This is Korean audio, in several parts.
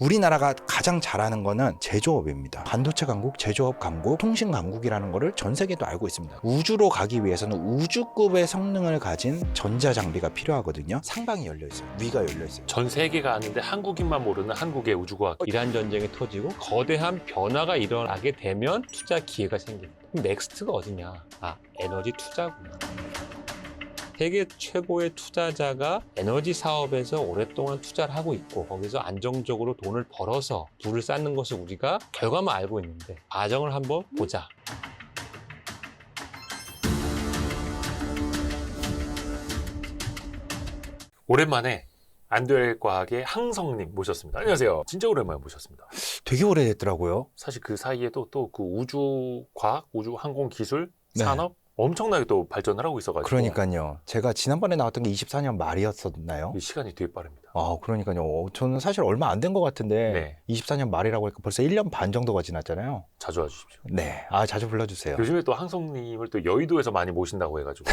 우리나라가 가장 잘하는 거는 제조업입니다. 반도체 강국, 제조업 강국, 통신 강국이라는 거를 전 세계도 알고 있습니다. 우주로 가기 위해서는 우주급의 성능을 가진 전자장비가 필요하거든요. 상방이 열려 있어요. 위가 열려 있어요. 전 세계가 아는데 한국인만 모르는 한국의 우주과학. 이란 전쟁이 터지고 거대한 변화가 일어나게 되면 투자 기회가 생깁니다. 그럼 넥스트가 어디냐? 에너지 투자구나. 세계 최고의 투자자가 에너지 사업에서 오랫동안 투자를 하고 있고 거기서 안정적으로 돈을 벌어서 부를 쌓는 것을 우리가 결과만 알고 있는데 과정을 한번 보자. 오랜만에 안도엘과학의 항성님 모셨습니다. 안녕하세요. 진짜 오랜만에 모셨습니다. 되게 오래됐더라고요. 사실 그 사이에도 또 그 우주과학, 우주항공기술, 네. 산업 엄청나게 또 발전을 하고 있어가지고 그러니까요. 제가 지난번에 나왔던 게 24년 말이었었나요? 이 시간이 되게 빠릅니다. 그러니까요. 저는 사실 얼마 안 된 것 같은데 네. 24년 말이라고 하니까 벌써 1년 반 정도가 지났잖아요. 자주 와주십시오. 네. 자주 불러주세요. 요즘에 또 항성님을 또 여의도에서 많이 모신다고 해가지고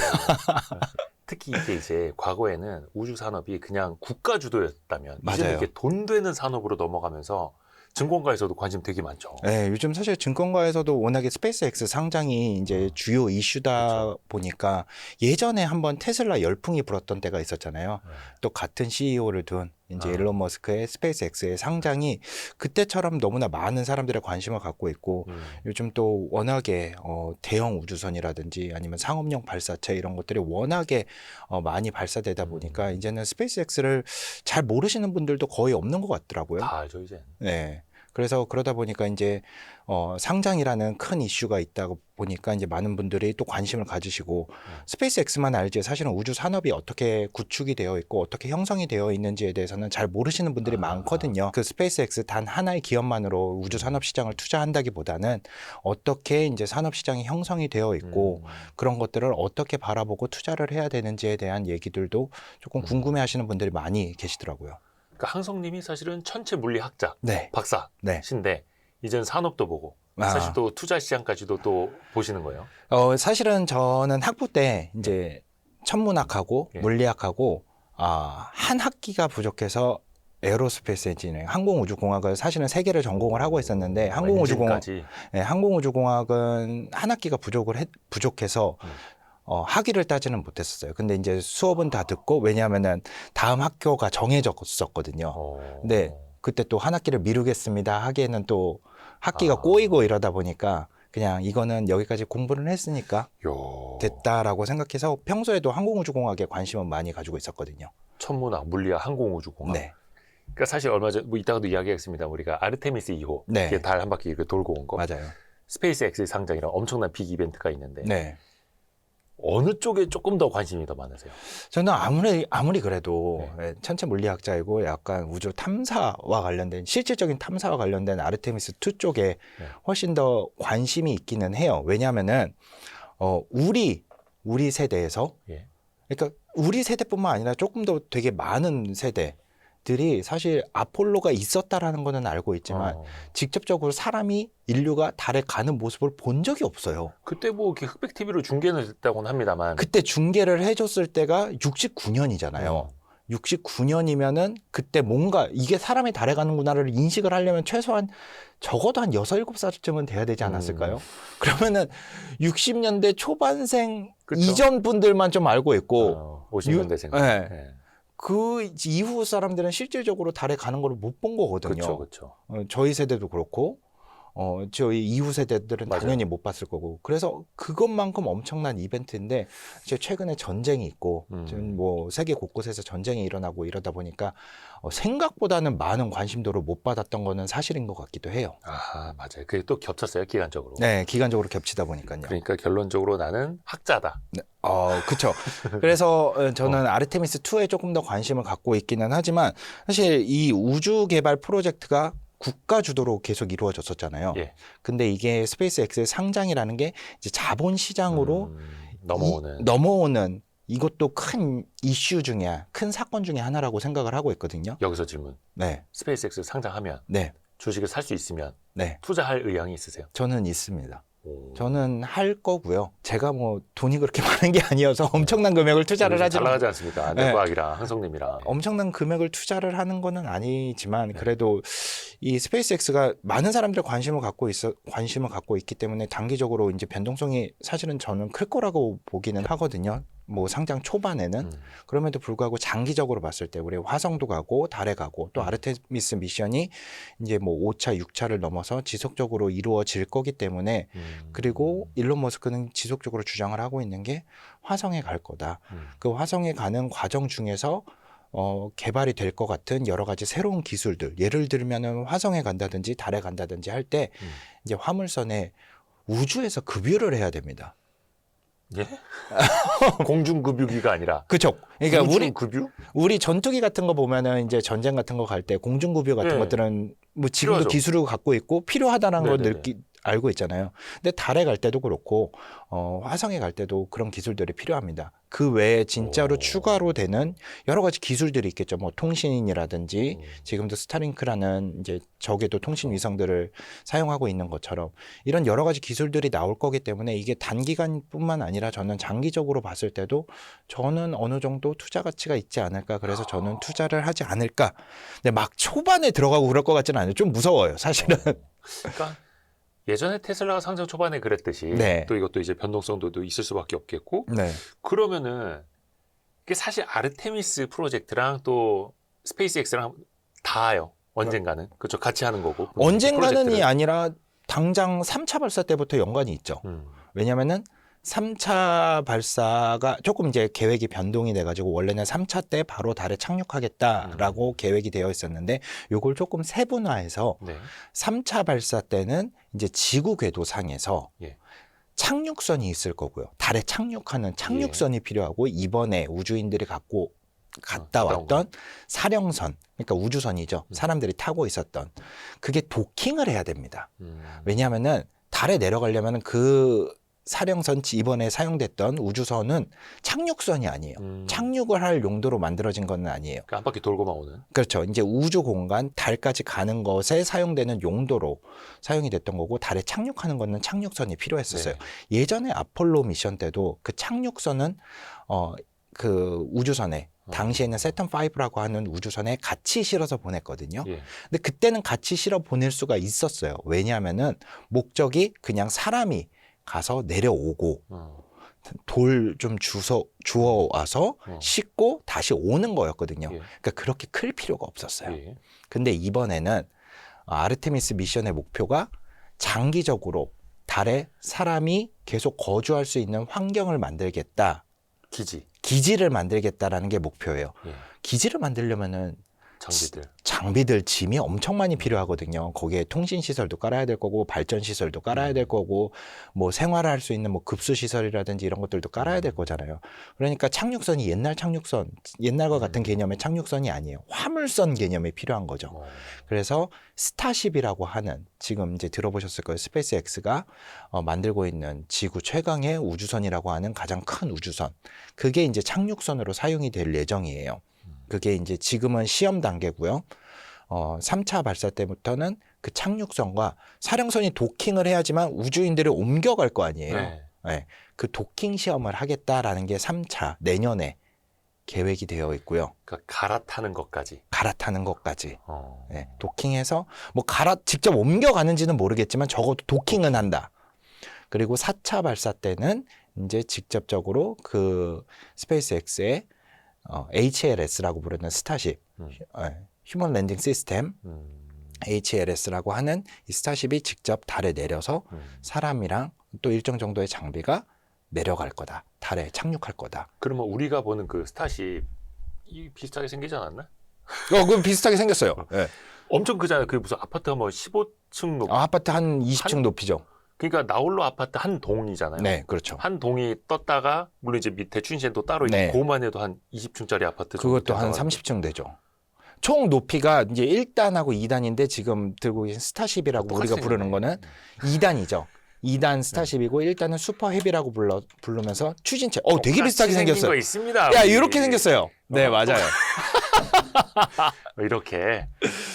특히 이제 과거에는 우주 산업이 그냥 국가 주도였다면 이제는 맞아요. 이게 돈 되는 산업으로 넘어가면서 증권가에서도 관심 되게 많죠. 네, 요즘 사실 증권가에서도 워낙에 스페이스X 상장이 이제 주요 이슈다 그렇죠. 보니까 예전에 한번 테슬라 열풍이 불었던 때가 있었잖아요. 네. 또 같은 CEO를 둔 이제 아. 일론 머스크의 스페이스X의 상장이 그때처럼 너무나 많은 사람들의 관심을 갖고 있고 요즘 또 워낙에 대형 우주선이라든지 아니면 상업용 발사체 이런 것들이 워낙에 많이 발사되다 보니까 이제는 스페이스X를 잘 모르시는 분들도 거의 없는 것 같더라고요. 다 알죠 이제. 네. 그래서 그러다 보니까 이제 상장이라는 큰 이슈가 있다 보니까 이제 많은 분들이 또 관심을 가지시고 스페이스X만 알지 사실은 우주 산업이 어떻게 구축이 되어 있고 어떻게 형성이 되어 있는지에 대해서는 잘 모르시는 분들이 많거든요. 그 스페이스X 단 하나의 기업만으로 우주 산업 시장을 투자한다기보다는 어떻게 이제 산업 시장이 형성이 되어 있고 그런 것들을 어떻게 바라보고 투자를 해야 되는지에 대한 얘기들도 조금 궁금해하시는 분들이 많이 계시더라고요. 그러니까 항성님이 사실은 천체 물리학자, 네. 네. 박사신데 이제는 산업도 보고 사실 또 투자 시장까지도 또 보시는 거예요. 사실은 저는 학부 때 이제 천문학하고 예. 물리학하고 한 학기가 부족해서 에어로스페이스 엔지니어링, 항공우주공학을 사실은 세 개를 전공을 하고 있었는데 엔진까지. 항공우주공학은 한 학기가 부족해서 학위를 따지는 못했었어요. 근데 이제 수업은 다 듣고 왜냐하면은 다음 학교가 정해졌었거든요. 근데 그때 또 한 학기를 미루겠습니다 하기에는 또 학기가 꼬이고 이러다 보니까 그냥 이거는 여기까지 공부를 했으니까 됐다라고 생각해서 평소에도 항공우주공학에 관심은 많이 가지고 있었거든요. 천문학, 물리학, 항공우주공학. 네. 그러니까 사실 얼마 전 이따가도 이야기하겠습니다. 우리가 아르테미스 2호 네. 이게 달 한 바퀴 이렇게 돌고 온 거. 맞아요. 스페이스X 상장이랑 엄청난 빅 이벤트가 있는데 네. 어느 쪽에 조금 더 관심이 더 많으세요? 저는 아무리 그래도 천체 물리학자이고 약간 우주 탐사와 관련된 실질적인 탐사와 관련된 아르테미스 2 쪽에 훨씬 더 관심이 있기는 해요. 왜냐하면은 우리 세대에서 예. 그러니까 우리 세대뿐만 아니라 조금 더 되게 많은 세대들이 사실 아폴로가 있었다라는 거는 알고 있지만 직접적으로 인류가 달에 가는 모습을 본 적이 없어요. 그때 뭐 이렇게 흑백 TV로 중계는 됐다고는 합니다만 그때 중계를 해줬을 때가 69년이잖아요. 69년이면은 그때 뭔가 이게 사람이 달에 가는구나를 인식을 하려면 최소한 적어도 한 6, 7살쯤은 돼야 되지 않았을까요? 그러면은 60년대 초반생 그쵸? 이전 분들만 좀 알고 있고 50년대생. 네. 네. 그 이후 사람들은 실질적으로 달에 가는 걸 못 본 거거든요. 그렇죠. 저희 세대도 그렇고 저희 이후 세대들은 맞아요. 당연히 못 봤을 거고 그래서 그것만큼 엄청난 이벤트인데 이제 최근에 전쟁이 있고 지금 뭐 세계 곳곳에서 전쟁이 일어나고 이러다 보니까 생각보다는 많은 관심도를 못 받았던 거는 사실인 것 같기도 해요. 맞아요. 그게 또 겹쳤어요, 기간적으로. 네, 기간적으로 겹치다 보니까요. 그러니까 결론적으로 나는 학자다. 네, 그렇죠. 그래서 저는 아르테미스 2에 조금 더 관심을 갖고 있기는 하지만 사실 이 우주 개발 프로젝트가 국가 주도로 계속 이루어졌었잖아요. 예. 근데 이게 스페이스X의 상장이라는 게 이제 자본 시장으로 넘어오는 이것도 큰 이슈 중에 큰 사건 중에 하나라고 생각을 하고 있거든요. 여기서 질문. 네. 스페이스X 상장하면 네. 주식을 살 수 있으면 네. 투자할 의향이 있으세요? 저는 있습니다. 저는 할 거고요. 제가 뭐 돈이 그렇게 많은 게 아니어서 엄청난 금액을 투자를 하지 잘 나가지 않습니까? 네. 안전과학이랑 한성님이랑. 엄청난 금액을 투자를 하는 거는 아니지만 네. 그래도 이 스페이스X가 많은 사람들 관심을 갖고 있기 때문에 단기적으로 이제 변동성이 사실은 저는 클 거라고 보기는 하거든요. 뭐 상장 초반에는 그럼에도 불구하고 장기적으로 봤을 때 우리 화성도 가고 달에 가고 또 아르테미스 미션이 이제 뭐 5차, 6차를 넘어서 지속적으로 이루어질 거기 때문에 그리고 일론 머스크는 지속적으로 주장을 하고 있는 게 화성에 갈 거다. 그 화성에 가는 과정 중에서 개발이 될 것 같은 여러 가지 새로운 기술들, 예를 들면은 화성에 간다든지 달에 간다든지 할 때 이제 화물선에 우주에서 급유를 해야 됩니다. 예? 공중급유기가 아니라. 그렇죠. 그러니까 공중급유? 우리 전투기 같은 거 보면은 이제 전쟁 같은 거 갈 때 공중급유 같은 네. 것들은 뭐 지금도 필요하죠. 기술을 갖고 있고 필요하다는 걸 네네네. 알고 있잖아요. 근데 달에 갈 때도 그렇고 화성에 갈 때도 그런 기술들이 필요합니다. 그 외에 진짜로 오. 추가로 되는 여러 가지 기술들이 있겠죠. 뭐 통신이라든지 지금도 스타링크라는 이제 적에도 통신 위성들을 사용하고 있는 것처럼 이런 여러 가지 기술들이 나올 거기 때문에 이게 단기간뿐만 아니라 저는 장기적으로 봤을 때도 저는 어느 정도 투자 가치가 있지 않을까. 그래서 저는 투자를 하지 않을까. 근데 막 초반에 들어가고 그럴 것 같지는 않아요. 좀 무서워요, 사실은. 그러니까 예전에 테슬라가 상장 초반에 그랬듯이 네. 또 이것도 이제 변동성도 또 있을 수밖에 없겠고 네. 그러면은 이게 사실 아르테미스 프로젝트랑 또 스페이스X랑 다요. 언젠가는. 그렇죠. 같이 하는 거고. 언젠가는이 프로젝트를. 아니라 당장 3차 발사 때부터 연관이 있죠. 왜냐면은 3차 발사가 조금 이제 계획이 변동이 돼가지고 원래는 3차 때 바로 달에 착륙하겠다라고 계획이 되어 있었는데 요걸 조금 세분화해서 네. 3차 발사 때는 이제 지구 궤도상에서 예. 착륙선이 있을 거고요. 달에 착륙하는 착륙선이 필요하고 이번에 우주인들이 갔다 왔던 사령선, 그러니까 우주선이죠. 사람들이 타고 있었던 그게 도킹을 해야 됩니다. 왜냐하면은 달에 내려가려면은 그 사령선 이번에 사용됐던 우주선은 착륙선이 아니에요. 착륙을 할 용도로 만들어진 건 아니에요. 그러니까 한 바퀴 돌고만 오는. 그렇죠. 이제 우주 공간 달까지 가는 것에 사용되는 용도로 사용이 됐던 거고 달에 착륙하는 거는 착륙선이 필요했었어요. 네. 예전에 아폴로 미션 때도 그 착륙선은 그 우주선에 당시에는 세턴 5라고 하는 우주선에 같이 실어서 보냈거든요. 예. 근데 그때는 같이 실어 보낼 수가 있었어요. 왜냐하면은 목적이 그냥 사람이 가서 내려오고 돌 좀 주워 와서 싣고 다시 오는 거였거든요. 예. 그러니까 그렇게 클 필요가 없었어요. 예. 근데 이번에는 아르테미스 미션의 목표가 장기적으로 달에 사람이 계속 거주할 수 있는 환경을 만들겠다. 기지를 만들겠다라는 게 목표예요. 예. 기지를 만들려면은 장비들. 짐이 엄청 많이 필요하거든요. 거기에 통신 시설도 깔아야 될 거고 발전 시설도 깔아야 될 거고 뭐 생활할 수 있는 뭐 급수 시설이라든지 이런 것들도 깔아야 될 거잖아요. 그러니까 착륙선이 옛날과 같은 개념의 착륙선이 아니에요. 화물선 개념이 필요한 거죠. 그래서 스타쉽이라고 하는 지금 이제 들어보셨을 거예요. 스페이스X가 만들고 있는 지구 최강의 우주선이라고 하는 가장 큰 우주선. 그게 이제 착륙선으로 사용이 될 예정이에요. 그게 이제 지금은 시험 단계고요. 3차 발사 때부터는 그 착륙선과 사령선이 도킹을 해야지만 우주인들을 옮겨갈 거 아니에요. 네. 네. 그 도킹 시험을 하겠다라는 게 3차 내년에 계획이 되어 있고요. 그러니까 갈아타는 것까지. 네. 도킹해서 뭐 직접 옮겨가는지는 모르겠지만 적어도 도킹은 한다. 그리고 4차 발사 때는 이제 직접적으로 그 스페이스X의 HLS라고 부르는 스타쉽, 휴먼 랜딩 시스템, HLS라고 하는 이 스타쉽이 직접 달에 내려서 사람이랑 또 일정 정도의 장비가 내려갈 거다. 달에 착륙할 거다. 그러면 우리가 보는 그 스타쉽 비슷하게 생기지 않았나? 그럼 비슷하게 생겼어요. 네. 엄청 크잖아요. 그 무슨 아파트가 뭐 15층 높이. 아파트 한 20층 높이죠. 그러니까 나홀로 아파트 한 동이잖아요. 네, 그렇죠. 한 동이 떴다가 물론 이제 밑에 춘신도 따로 있고 네. 그것만 해도 한 20층짜리 아파트. 그것도 한 30층 되죠. 총 높이가 이제 1단하고 2단인데 지금 들고 계신 스타쉽이라고 우리가 부르는 거는 2단이죠. 2단 스타쉽이고 1단은 슈퍼 헤비라고 부르면서 추진체. 되게 비슷하게 생겼어요. 거 있습니다. 야, 이렇게 생겼어요. 네, 맞아요. 이렇게.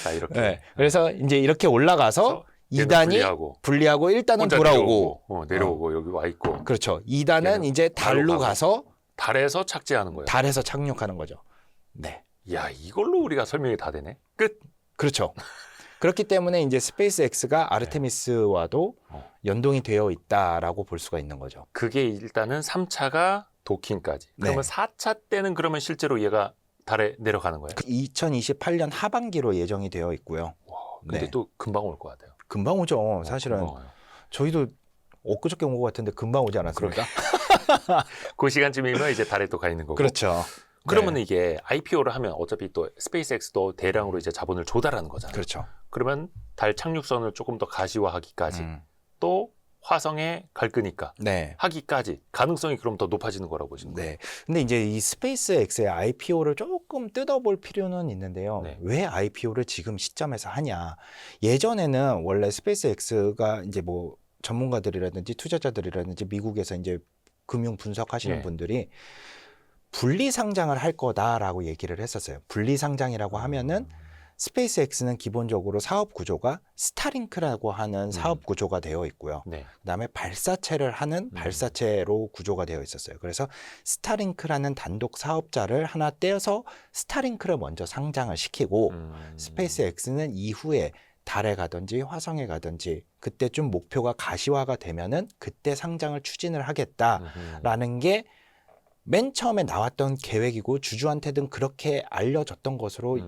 자, 이렇게. 네, 그래서 이제 이렇게 올라가서 얘는 2단이 분리하고 1단은 혼자 돌아오고 내려오고 여기 와 있고. 그렇죠. 2단은 얘는 이제 달로 가고. 가서 달에서 착지하는 거예요. 달에서 착륙하는 거죠. 네. 야, 이걸로 우리가 설명이 다 되네. 끝. 그렇죠. 그렇기 때문에 이제 스페이스 X가 아르테미스와도 연동이 되어 있다라고 볼 수가 있는 거죠. 그게 일단은 3차가 도킹까지. 그러면 네. 4차 때는 그러면 실제로 얘가 달에 내려가는 거예요? 2028년 하반기로 예정이 되어 있고요. 와, 근데 네. 또 금방 올 것 같아요. 금방 오죠. 사실은 금방 와요. 저희도 엊그저께 온 것 같은데 금방 오지 않았습니까? 그 시간쯤이면 이제 달에 또 가 있는 거고. 그렇죠. 그러면 네. 이게 IPO를 하면 어차피 또 스페이스X도 대량으로 이제 자본을 조달하는 거잖아요. 그렇죠. 그러면 달 착륙선을 조금 더 가시화하기까지 또 화성에 갈 거니까 네. 하기까지 가능성이 그럼 더 높아지는 거라고 보시는 거예요. 네. 근데 이제 이 스페이스 X의 IPO를 조금 뜯어볼 필요는 있는데요. 네. 왜 IPO를 지금 시점에서 하냐? 예전에는 원래 스페이스 X가 이제 뭐 전문가들이라든지 투자자들이라든지 미국에서 이제 금융 분석하시는 네. 분들이 분리 상장을 할 거다라고 얘기를 했었어요. 분리 상장이라고 하면은 스페이스 X는 기본적으로 사업 구조가 스타링크라고 하는 사업 구조가 되어 있고요. 네. 그다음에 발사체를 하는 발사체로 구조가 되어 있었어요. 그래서 스타링크라는 단독 사업자를 하나 떼어서 스타링크를 먼저 상장을 시키고 스페이스 X는 이후에 달에 가든지 화성에 가든지 그때쯤 목표가 가시화가 되면은 그때 상장을 추진을 하겠다라는 게 맨 처음에 나왔던 계획이고 주주한테든 그렇게 알려졌던 것으로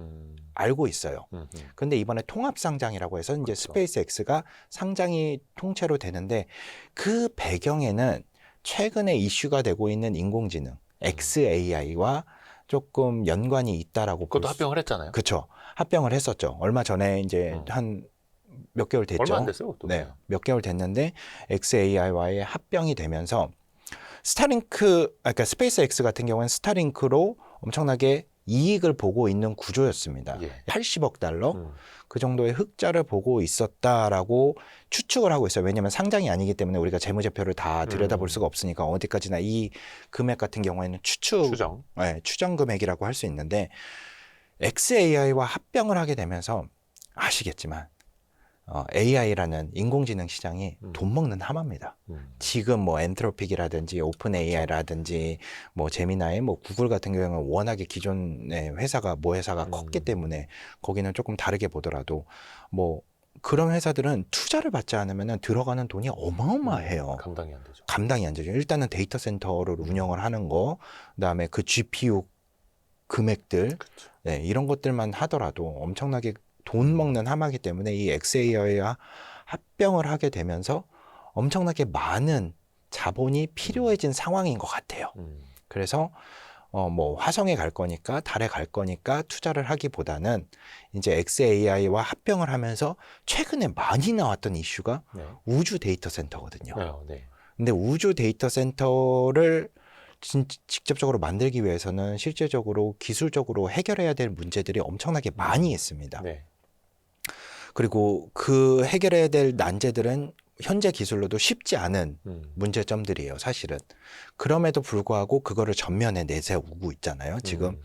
알고 있어요. 근데 이번에 통합상장이라고 해서 이제 그렇죠. 스페이스 X가 상장이 통째로 되는데 그 배경에는 최근에 이슈가 되고 있는 인공지능 XAI와 조금 연관이 있다라고 그것도 합병을 했잖아요. 그렇죠. 합병을 했었죠. 얼마 전에 이제 한 몇 개월 됐죠. 얼마 안 됐어요. 그것도. 네, 몇 개월 됐는데 XAI와의 합병이 되면서 스타링크, 그러니까 스페이스 X 같은 경우는 스타링크로 엄청나게 이익을 보고 있는 구조였습니다. 예. 80억 달러 그 정도의 흑자를 보고 있었다라고 추측을 하고 있어요. 왜냐하면 상장이 아니기 때문에 우리가 재무제표를 다 들여다볼 수가 없으니까 어디까지나 이 금액 같은 경우에는 추정. 네, 추정 금액이라고 할 수 있는데 XAI와 합병을 하게 되면서 아시겠지만 AI라는 인공지능 시장이 돈 먹는 하마입니다. 지금 뭐 엔트로픽이라든지 오픈 AI라든지 뭐 제미나이, 뭐 구글 같은 경우는 워낙에 기존의 회사가 컸기 때문에 거기는 조금 다르게 보더라도 뭐 그런 회사들은 투자를 받지 않으면 들어가는 돈이 어마어마해요. 감당이 안 되죠. 감당이 안 되죠. 일단은 데이터 센터를 운영을 하는 거, 그다음에 그 GPU 금액들, 그렇죠. 네, 이런 것들만 하더라도 엄청나게 돈 먹는 하마기 때문에 이 XAI와 합병을 하게 되면서 엄청나게 많은 자본이 필요해진 상황인 것 같아요. 그래서 뭐 화성에 갈 거니까 달에 갈 거니까 투자를 하기보다는 이제 XAI와 합병을 하면서 최근에 많이 나왔던 이슈가 네. 우주 데이터 센터거든요. 네. 근데 우주 데이터 센터를 직접적으로 만들기 위해서는 실제적으로 기술적으로 해결해야 될 문제들이 엄청나게 많이 있습니다. 네. 그리고 그 해결해야 될 난제들은 현재 기술로도 쉽지 않은 문제점들이에요, 사실은. 그럼에도 불구하고 그거를 전면에 내세우고 있잖아요. 지금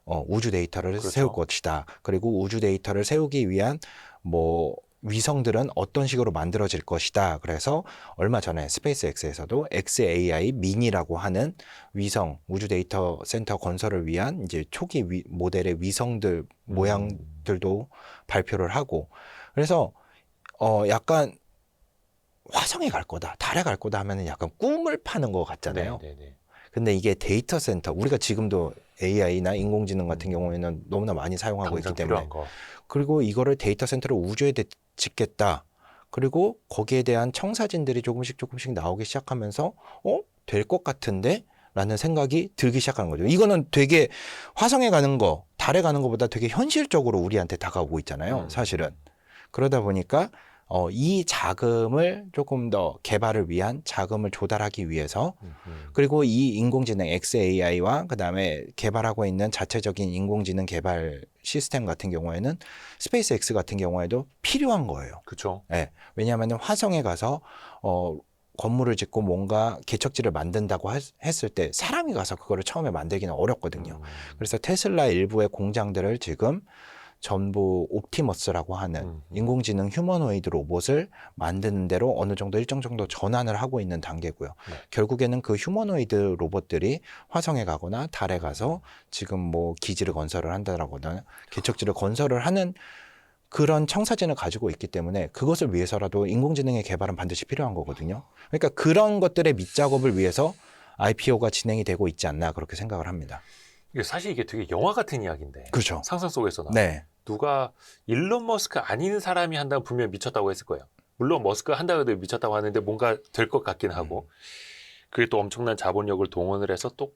우주 데이터를 그렇죠. 세울 것이다. 그리고 우주 데이터를 세우기 위한 뭐 위성들은 어떤 식으로 만들어질 것이다. 그래서 얼마 전에 스페이스 X에서도 XAI 미니라고 하는 위성 우주 데이터 센터 건설을 위한 이제 초기 모델의 위성들 모양들도 발표를 하고, 그래서 약간 화성에 갈 거다, 달에 갈 거다 하면은 약간 꿈을 파는 것 같잖아요. 네. 근데 이게 데이터 센터, 우리가 지금도 AI나 인공지능 같은 경우에는 너무나 많이 사용하고 있기 때문에, 필요한 거. 그리고 이거를 데이터 센터를 우주에 짓겠다. 그리고 거기에 대한 청사진들이 조금씩 나오기 시작하면서 될 것 같은데? 라는 생각이 들기 시작하는 거죠. 이거는 되게 화성에 가는 거, 달에 가는 것보다 되게 현실적으로 우리한테 다가오고 있잖아요, 사실은. 그러다 보니까 이 자금을 조금 더 개발을 위한 자금을 조달하기 위해서, 그리고 이 인공지능 XAI와 그다음에 개발하고 있는 자체적인 인공지능 개발 시스템 같은 경우에는 스페이스 X 같은 경우에도 필요한 거예요. 그렇죠. 네. 왜냐하면 화성에 가서 건물을 짓고 뭔가 개척지를 만든다고 했을 때 사람이 가서 그거를 처음에 만들기는 어렵거든요. 그래서 테슬라 일부의 공장들을 지금 전부 옵티머스라고 하는 인공지능 휴머노이드 로봇을 만드는 대로 어느 정도 일정 정도 전환을 하고 있는 단계고요. 네. 결국에는 그 휴머노이드 로봇들이 화성에 가거나 달에 가서 지금 뭐 기지를 건설을 한다거나 개척지를 건설을 하는 그런 청사진을 가지고 있기 때문에 그것을 위해서라도 인공지능의 개발은 반드시 필요한 거거든요. 그러니까 그런 것들의 밑작업을 위해서 IPO가 진행이 되고 있지 않나 그렇게 생각을 합니다. 사실 이게 되게 영화 같은 이야기인데 그렇죠. 상상 속에서 나 네. 누가 일론 머스크 아닌 사람이 한다면 분명히 미쳤다고 했을 거예요. 물론 머스크가 한다고 해도 미쳤다고 하는데 뭔가 될 것 같긴 하고 그게 또 엄청난 자본력을 동원을 해서 또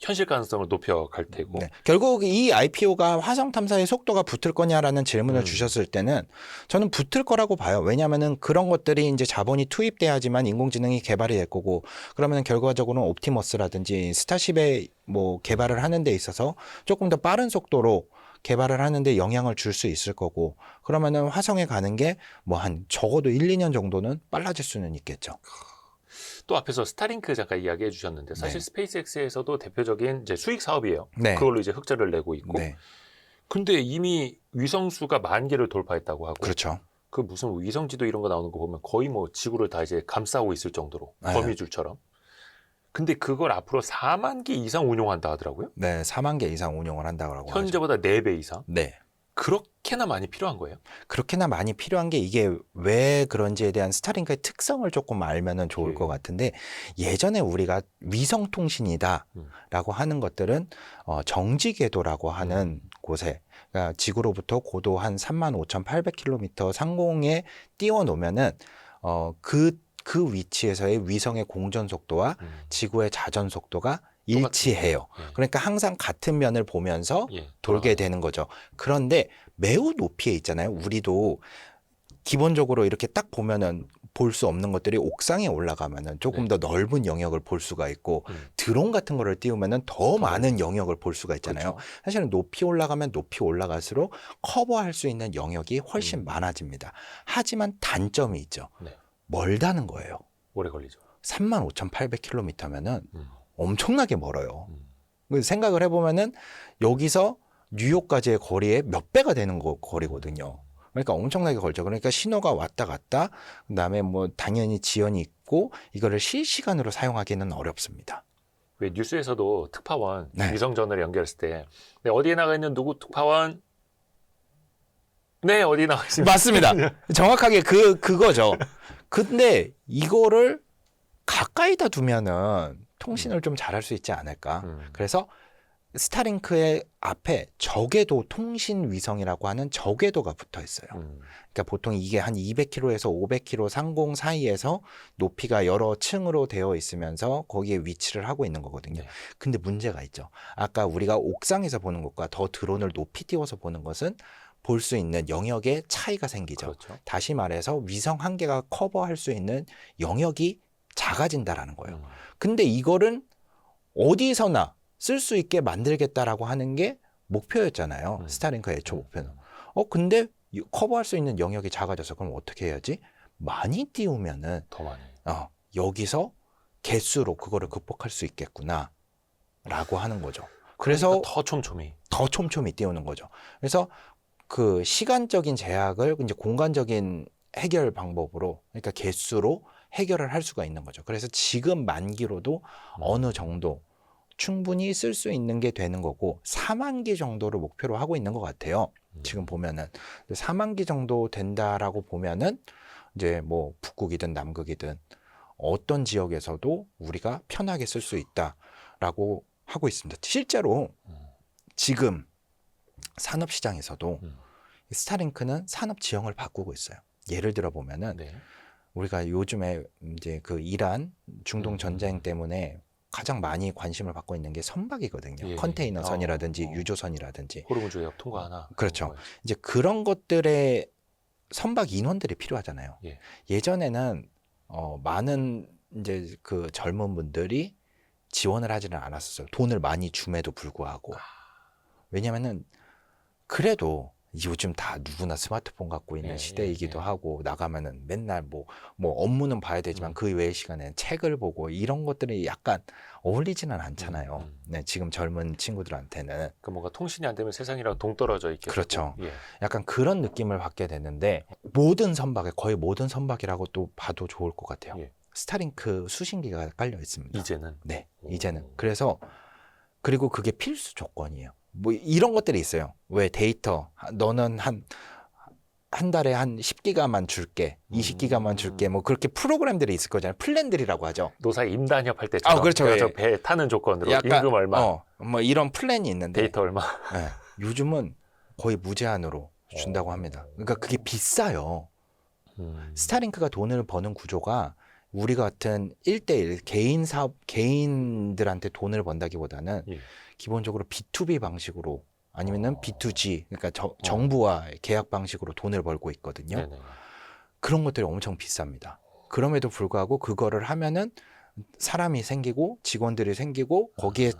현실 가능성을 높여갈 테고. 네. 결국 이 IPO가 화성 탐사의 속도가 붙을 거냐라는 질문을 주셨을 때는 저는 붙을 거라고 봐요. 왜냐하면은 그런 것들이 이제 자본이 투입돼야지만 인공지능이 개발이 될 거고 그러면 결과적으로는 옵티머스라든지 스타쉽의 뭐 개발을 하는 데 있어서 조금 더 빠른 속도로 개발을 하는데 영향을 줄 수 있을 거고 그러면은 화성에 가는 게 뭐 한 적어도 1, 2년 정도는 빨라질 수는 있겠죠. 또 앞에서 스타링크 잠깐 이야기해 주셨는데 사실 네. 스페이스X에서도 대표적인 이제 수익 사업이에요. 네. 그걸로 이제 흑자를 내고 있고. 네. 근데 이미 위성 수가 10,000개를 돌파했다고 하고. 그렇죠. 그 무슨 위성 지도 이런 거 나오는 거 보면 거의 뭐 지구를 다 이제 감싸고 있을 정도로 네. 거미줄처럼. 근데 그걸 앞으로 4만 개 이상 운용한다 하더라고요. 네, 4만 개 이상 운용을 한다고 하죠. 현재보다 4배 이상. 네. 그렇게나 많이 필요한 거예요? 그렇게나 많이 필요한 게 이게 왜 그런지에 대한 스타링크의 특성을 조금 알면은 좋을 것 같은데 예전에 우리가 위성 통신이다라고 하는 것들은 정지 궤도라고 하는 곳에 그러니까 지구로부터 고도 한 35,800km 상공에 띄워 놓으면은 그 위치에서의 위성의 공전 속도와 지구의 자전 속도가 일치해요. 그러니까 항상 같은 면을 보면서 돌게 되는 거죠. 그런데 매우 높이에 있잖아요. 우리도 기본적으로 이렇게 딱 보면은 볼 수 없는 것들이 옥상에 올라가면은 조금 더 넓은 영역을 볼 수가 있고 드론 같은 거를 띄우면은 더 많은 영역을 볼 수가 있잖아요. 그렇죠. 사실은 높이 올라가면 높이 올라갈수록 커버할 수 있는 영역이 훨씬 많아집니다. 하지만 단점이 있죠. 네. 멀다는 거예요. 오래 걸리죠. 35,800km면은 엄청나게 멀어요. 생각을 해보면은 여기서 뉴욕까지의 거리의 몇 배가 되는 거리거든요. 그러니까 엄청나게 걸죠. 그러니까 신호가 왔다 갔다, 그다음에 뭐 당연히 지연이 있고 이거를 실시간으로 사용하기는 어렵습니다. 왜 뉴스에서도 특파원 네. 위성 전화를 연결했을 때 네, 어디에 나가 있는 누구 특파원? 네, 어디 나가 있습니다. 맞습니다. 정확하게 그거죠. 근데 이거를 가까이다 두면은 통신을 좀 잘할 수 있지 않을까. 그래서 스타링크의 앞에 저궤도 통신 위성이라고 하는 저궤도가 붙어 있어요. 그러니까 보통 이게 한 200km에서 500km 상공 사이에서 높이가 여러 층으로 되어 있으면서 거기에 위치를 하고 있는 거거든요. 근데 문제가 있죠. 아까 우리가 옥상에서 보는 것과 더 드론을 높이 띄워서 보는 것은 볼 수 있는 영역의 차이가 생기죠. 그렇죠. 다시 말해서 위성 한 개가 커버할 수 있는 영역이 작아진다라는 거예요. 근데 이거는 어디서나 쓸 수 있게 만들겠다라고 하는 게 목표였잖아요. 스타링크의 애초 목표는. 근데 커버할 수 있는 영역이 작아져서 그럼 어떻게 해야지? 많이 띄우면은 더 많이. 여기서 개수로 그거를 극복할 수 있겠구나 라고 하는 거죠. 그래서 그러니까 더 촘촘히 띄우는 거죠. 그래서 그 시간적인 제약을 이제 공간적인 해결 방법으로 그러니까 개수로 해결을 할 수가 있는 거죠. 그래서 지금 만기로도 어느 정도 충분히 쓸 수 있는 게 되는 거고 4만 기 정도를 목표로 하고 있는 것 같아요. 지금 보면은 4만 기 정도 된다라고 보면은 이제 뭐 북극이든 남극이든 어떤 지역에서도 우리가 편하게 쓸 수 있다라고 하고 있습니다. 실제로 지금 산업 시장에서도 스타링크는 산업 지형을 바꾸고 있어요. 예를 들어 보면은 우리가 요즘에 이제 그 이란 중동 전쟁 때문에 가장 많이 관심을 받고 있는 게 선박이거든요. 컨테이너선이라든지 유조선이라든지. 호르무즈 해협 통과하나. 그렇죠. 이제 그런 것들의 선박 인원들이 필요하잖아요. 예전에는 많은 이제 그 젊은 분들이 지원을 하지는 않았었어요. 돈을 많이 줌에도 불구하고. 왜냐면은 그래도 요즘 다 누구나 스마트폰 갖고 있는 예, 시대이기도 예, 예. 하고 나가면은 맨날 뭐 업무는 봐야 되지만 그 외의 시간에는 책을 보고 이런 것들이 약간 어울리지는 않잖아요. 네, 지금 젊은 친구들한테는. 그러니까 뭔가 통신이 안 되면 세상이랑 동떨어져 있게 그렇죠. 되고. 예. 약간 그런 느낌을 받게 되는데 모든 선박에 거의 모든 선박이라고 또 봐도 좋을 것 같아요. 예. 스타링크 수신기가 깔려 있습니다. 이제는 네, 오. 이제는. 그래서 그리고 그게 필수 조건이에요. 뭐 이런 것들이 있어요. 왜 데이터 너는 한 달에 한 10기가만 줄게, 20기가만 줄게, 뭐 그렇게 프로그램들이 있을 거잖아요. 플랜들이라고 하죠. 노사 임단협 할 때처럼 아, 그렇죠. 그래서 예. 배 타는 조건으로 약간 임금 얼마, 뭐 이런 플랜이 있는데 데이터 얼마. 예, 요즘은 거의 무제한으로 준다고 합니다. 그러니까 그게 비싸요. 스타링크가 돈을 버는 구조가 우리 같은 1대1 개인 사업 개인들한테 돈을 번다기보다는 예. 기본적으로 B2B 방식으로 아니면은 B2G 그러니까 정부와 계약 방식으로 돈을 벌고 있거든요. 네네. 그런 것들이 엄청 비쌉니다. 그럼에도 불구하고 그거를 하면은 사람이 생기고 직원들이 생기고 거기에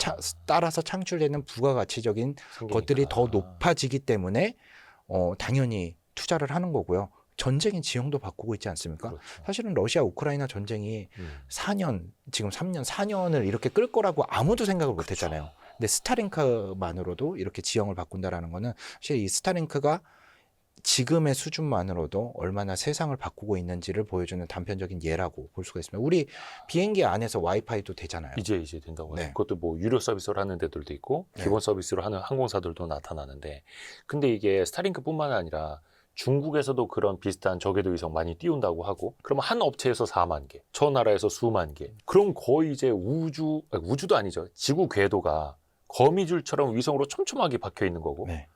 따라서 창출되는 부가가치적인 것들이 더 높아지기 때문에 당연히 투자를 하는 거고요. 전쟁의 지형도 바꾸고 있지 않습니까? 그렇죠. 사실은 러시아 우크라이나 전쟁이 4년, 지금 3년, 4년을 이렇게 끌 거라고 아무도 생각을 못 했잖아요. 근데 스타링크만으로도 이렇게 지형을 바꾼다라는 거는 사실 이 스타링크가 지금의 수준만으로도 얼마나 세상을 바꾸고 있는지를 보여주는 단편적인 예라고 볼 수가 있습니다. 우리 비행기 안에서 와이파이도 되잖아요. 이제 된다고 해요. 네. 그것도 뭐 유료 서비스로 하는 데들도 있고 네. 기본 서비스로 하는 항공사들도 나타나는데, 근데 이게 스타링크뿐만 아니라 중국에서도 그런 비슷한 저궤도 위성 많이 띄운다고 하고, 그러면 한 업체에서 4만 개, 저 나라에서 수만 개. 그럼 거의 이제 우주도 아니죠. 지구 궤도가 거미줄처럼 위성으로 촘촘하게 박혀 있는 거고. 네.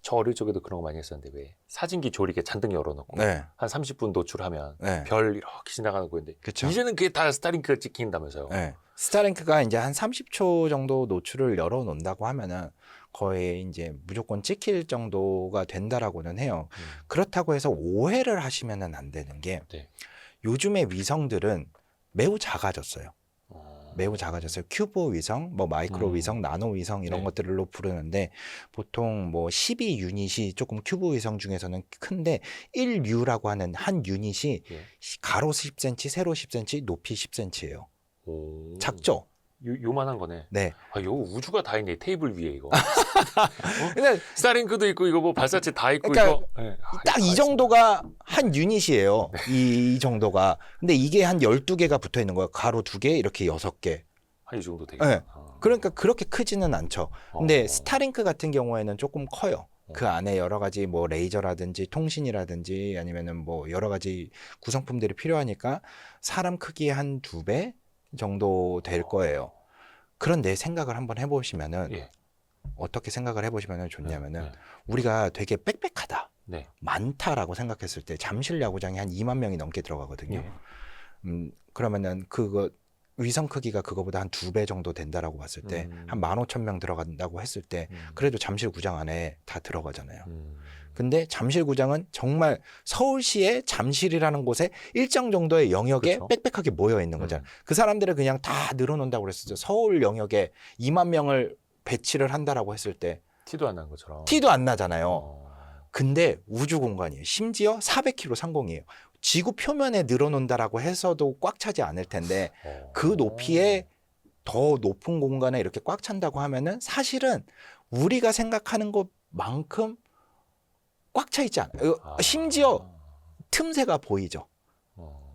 저 어릴 적에도 그런 거 많이 했었는데, 왜 사진기 조리개 잔뜩 열어놓고 네. 한 30분 노출하면 네. 별 이렇게 지나가는 거인데, 그쵸. 이제는 그게 다 스타링크가 찍힌다면서요. 네. 스타링크가 이제 한 30초 정도 노출을 열어 놓는다고 하면은 거의 이제 무조건 찍힐 정도가 된다라고는 해요. 그렇다고 해서 오해를 하시면은 안 되는 게 네. 요즘의 위성들은 매우 작아졌어요. 매우 작아졌어요. 큐브 위성, 뭐 마이크로 위성, 나노 위성 이런 네. 것들로 부르는데 보통 뭐 12유닛이 조금 큐브 위성 중에서는 큰데 1유라고 하는 한 유닛이 예. 가로 10cm, 세로 10cm, 높이 10cm예요. 오. 작죠? 요만한 거네. 네. 아, 요 우주가 다 있네. 테이블 위에 이거. 근데 스타링크도 있고 이거 뭐 발사체 다 있고 그러니까 이거. 네. 딱 이 정도가 한 유닛이에요. 이 정도가. 근데 이게 한 12개가 붙어 있는 거예요. 가로 2개, 이렇게 6개. 한 이 정도 되겠다. 네. 그러니까 그렇게 크지는 않죠. 근데 스타링크 같은 경우에는 조금 커요. 그 안에 여러 가지 뭐 레이저라든지 통신이라든지 아니면은 뭐 여러 가지 구성품들이 필요하니까 사람 크기의 한 2배 정도 될 거예요. 그런데 생각을 한번 해보시면은 예. 어떻게 생각을 해보시면 좋냐면은 네. 우리가 되게 빽빽하다, 네. 많다라고 생각했을 때 잠실 야구장이 한 2만 명이 넘게 들어가거든요. 예. 그러면은 그거 위성 크기가 그거보다 한 2배 정도 된다라고 봤을 때 한 15,000명 들어간다고 했을 때 그래도 잠실 구장 안에 다 들어가잖아요. 근데 잠실 구장은 정말 서울시의 잠실이라는 곳에 일정 정도의 영역에 그렇죠. 빽빽하게 모여 있는 거잖아요. 그 사람들을 그냥 다 늘어놓는다고 그랬었죠. 서울 영역에 2만 명을 배치를 한다라고 했을 때 티도 안 나는 것처럼. 티도 안 나잖아요. 어. 근데 우주 공간이에요. 심지어 400km 상공이에요. 지구 표면에 늘어놓는다라고 해서도 꽉 차지 않을 텐데 그 높이에 더 높은 공간에 이렇게 꽉 찬다고 하면은 사실은 우리가 생각하는 것만큼 꽉 차 있지 않아요. 심지어 틈새가 보이죠.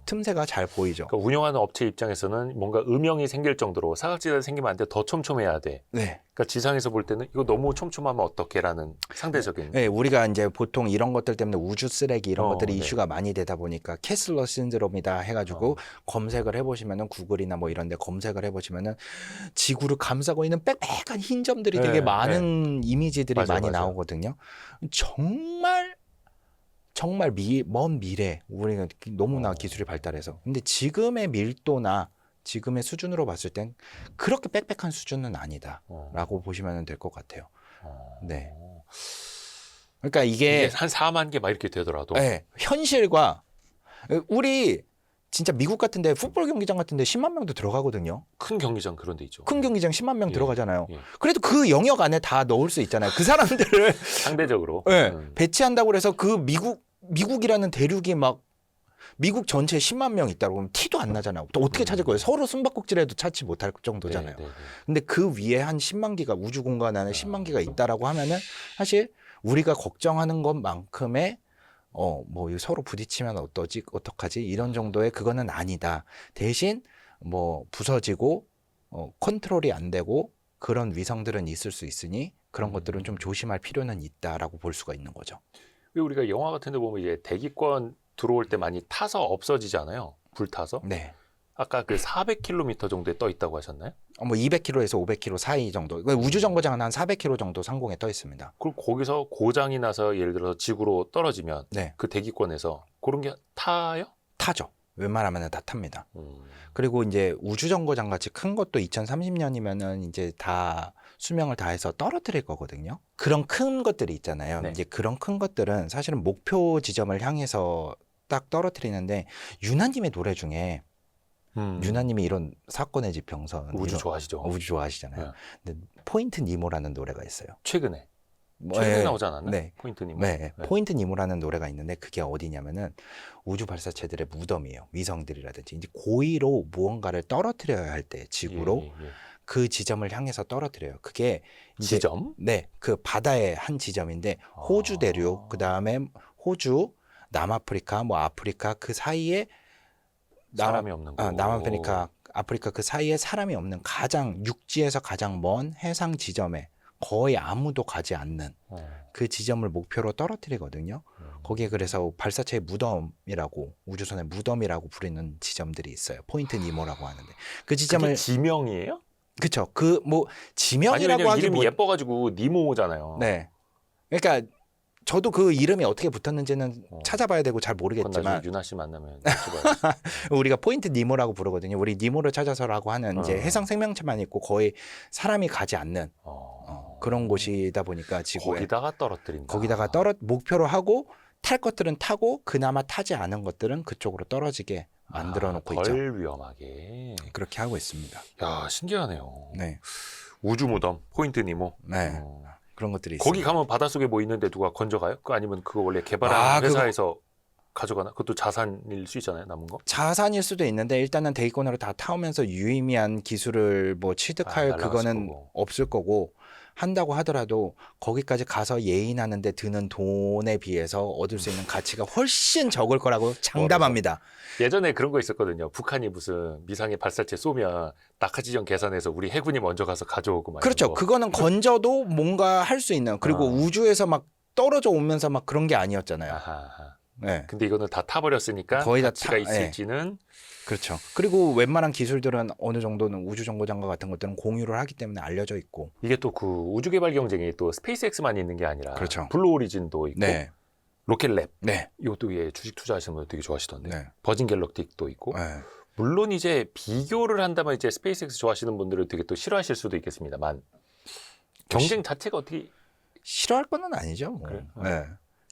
틈새가 잘 보이죠. 그러니까 운영하는 업체 입장에서는 뭔가 음영이 생길 정도로 사각지대가 생기면 안 돼. 더 촘촘해야 돼. 네. 그러니까 지상에서 볼 때는 이거 너무 촘촘하면 어떡해라는 상대적인. 네, 우리가 이제 보통 이런 것들 때문에 우주 쓰레기 이런 것들이 네. 이슈가 많이 되다 보니까 캐슬러 신드롬이다 해가지고 검색을 해보시면은 구글이나 뭐 이런데 검색을 해보시면은 지구를 감싸고 있는 빽빽한 흰 점들이 네, 되게 많은 이미지들이 맞아요, 많이 맞아요. 나오거든요. 정말 먼 미래 우리가 너무나 기술이 발달해서 근데 지금의 밀도나 지금의 수준으로 봤을 땐 그렇게 빽빽한 수준은 아니다라고 보시면 될 것 같아요. 네. 그러니까 이게 이게 한 4만 개 막 이렇게 되더라도. 네, 현실과 우리 진짜 미국 같은데 풋볼 경기장 같은데 10만 명도 들어가거든요. 큰 경기장 그런 데 있죠. 큰 경기장 10만 명 예, 들어가잖아요. 예. 그래도 그 영역 안에 다 넣을 수 있잖아요. 그 사람들을 상대적으로. 네, 배치한다고 해서 그 미국이라는 대륙이 막 미국 전체에 10만 명 있다고 하면 티도 안 나잖아요. 또 어떻게 찾을 거예요? 서로 숨바꼭질해도 찾지 못할 정도잖아요. 네, 네, 네. 근데 그 위에 한 10만 기가 우주 공간 안에 10만 기가 있다라고 하면은 사실 우리가 걱정하는 것만큼의 뭐 서로 부딪히면 어떡하지? 이런 정도의 그거는 아니다. 대신 뭐 부서지고 컨트롤이 안 되고 그런 위성들은 있을 수 있으니 그런 것들은 좀 조심할 필요는 있다라고 볼 수가 있는 거죠. 왜 우리가 영화 같은 데 보면 이제 대기권 들어올 때 많이 타서 없어지잖아요. 불타서. 네. 아까 그 400km 정도에 떠 있다고 하셨나요? 뭐 200km에서 500km 사이 정도. 우주 정거장은 한 400km 정도 상공에 떠 있습니다. 그럼 거기서 고장이 나서 예를 들어서 지구로 떨어지면 네. 그 대기권에서 그런 게 타요? 타죠. 웬만하면 다 탑니다. 음. 그리고 이제 우주 정거장 같이 큰 것도 2030년이면은 이제 다 수명을 다해서 떨어뜨릴 거거든요. 그런 큰 것들이 있잖아요. 네. 이제 그런 큰 것들은 사실은 목표 지점을 향해서 딱 떨어뜨리는데 유나님의 노래 중에 유나님이 이런 사건의 지평선 우주 좋아하시죠? 우주 좋아하시잖아요. 네. 근데 포인트 니모라는 노래가 있어요. 최근에 예, 나오지 않았나? 네. 포인트님. 네, 포인트 니모라는 노래가 있는데 그게 어디냐면은 우주 발사체들의 무덤이에요. 위성들이라든지 이제 고의로 무언가를 떨어뜨려야 할 때 지구로 그 지점을 향해서 떨어뜨려요. 그게 이제 지점? 네, 그 바다의 한 지점인데 호주 대륙, 그 다음에 호주, 남아프리카, 뭐 아프리카 그 사이에 사람이 없는 거. 남아프리카, 아프리카 그 사이에 사람이 없는 가장 육지에서 가장 먼 해상 지점에 거의 아무도 가지 않는 그 지점을 목표로 떨어뜨리거든요. 거기에 그래서 발사체의 무덤이라고 우주선의 무덤이라고 부르는 지점들이 있어요. 포인트 니모라고 하는데 그 지점을 그게 지명이에요? 그쵸. 그 뭐 아니 지명이라고 왜냐면 하기 이름이 예뻐가지고 니모잖아요. 네. 그러니까 저도 그 이름이 어떻게 붙었는지는 찾아봐야 되고 잘 그건 모르겠지만 나중에 유나 씨 만나면 여쭤봐야지. 우리가 포인트 니모라고 부르거든요. 우리 니모를 찾아서라고 하는 이제 해상 생명체만 있고 거의 사람이 가지 않는 그런 곳이다 보니까 지구에 거기다가 떨어뜨린다. 거기다가 목표로 하고 탈 것들은 타고 그나마 타지 않은 것들은 그쪽으로 떨어지게 만들어 놓고 있죠. 덜 위험하게. 그렇게 하고 있습니다. 야 신기하네요. 네. 우주 무덤 포인트 니모. 네. 그런 것들이 거기 있습니다. 가면 바닷속에 뭐 있는데 누가 건져가요? 그 아니면 그거 원래 개발한 그거- 회사에서 가져가나? 그것도 자산일 수 있잖아요, 남은 거. 자산일 수도 있는데 일단은 대기권으로 다 타오면서 유의미한 기술을 뭐 취득할 날아갔을 그거는 거고. 없을 거고 한다고 하더라도 거기까지 가서 예인하는데 드는 돈에 비해서 얻을 수 있는 가치가 훨씬 적을 거라고 장담합니다. 예전에 그런 거 있었거든요. 북한이 무슨 미상의 발사체 쏘면 낙하지점 계산해서 우리 해군이 먼저 가서 가져오고 막. 그렇죠. 이런 거. 그거는 건져도 뭔가 할 수 있는 그리고 아. 우주에서 막 떨어져 오면서 막 그런 게 아니었잖아요. 아하. 네. 근데 이거는 다 타버렸으니까 거의 다 가치가 타- 있을지는 그렇죠. 그리고 웬만한 기술들은 어느 정도는 우주 정거장과 같은 것들은 공유를 하기 때문에 알려져 있고. 이게 또 그 우주 개발 경쟁이 또 스페이스X만 있는 게 아니라 그렇죠. 블루 오리진도 있고 네. 로켓랩 네. 이것도 예, 주식 투자하시는 분들 되게 좋아하시던데 네. 버진 갤럭틱도 있고 네. 물론 이제 비교를 한다면 이제 스페이스X 좋아하시는 분들은 되게 또 싫어하실 수도 있겠습니다만 경쟁 자체가 어떻게 싫어할 건 아니죠. 뭐. 그래요? 네.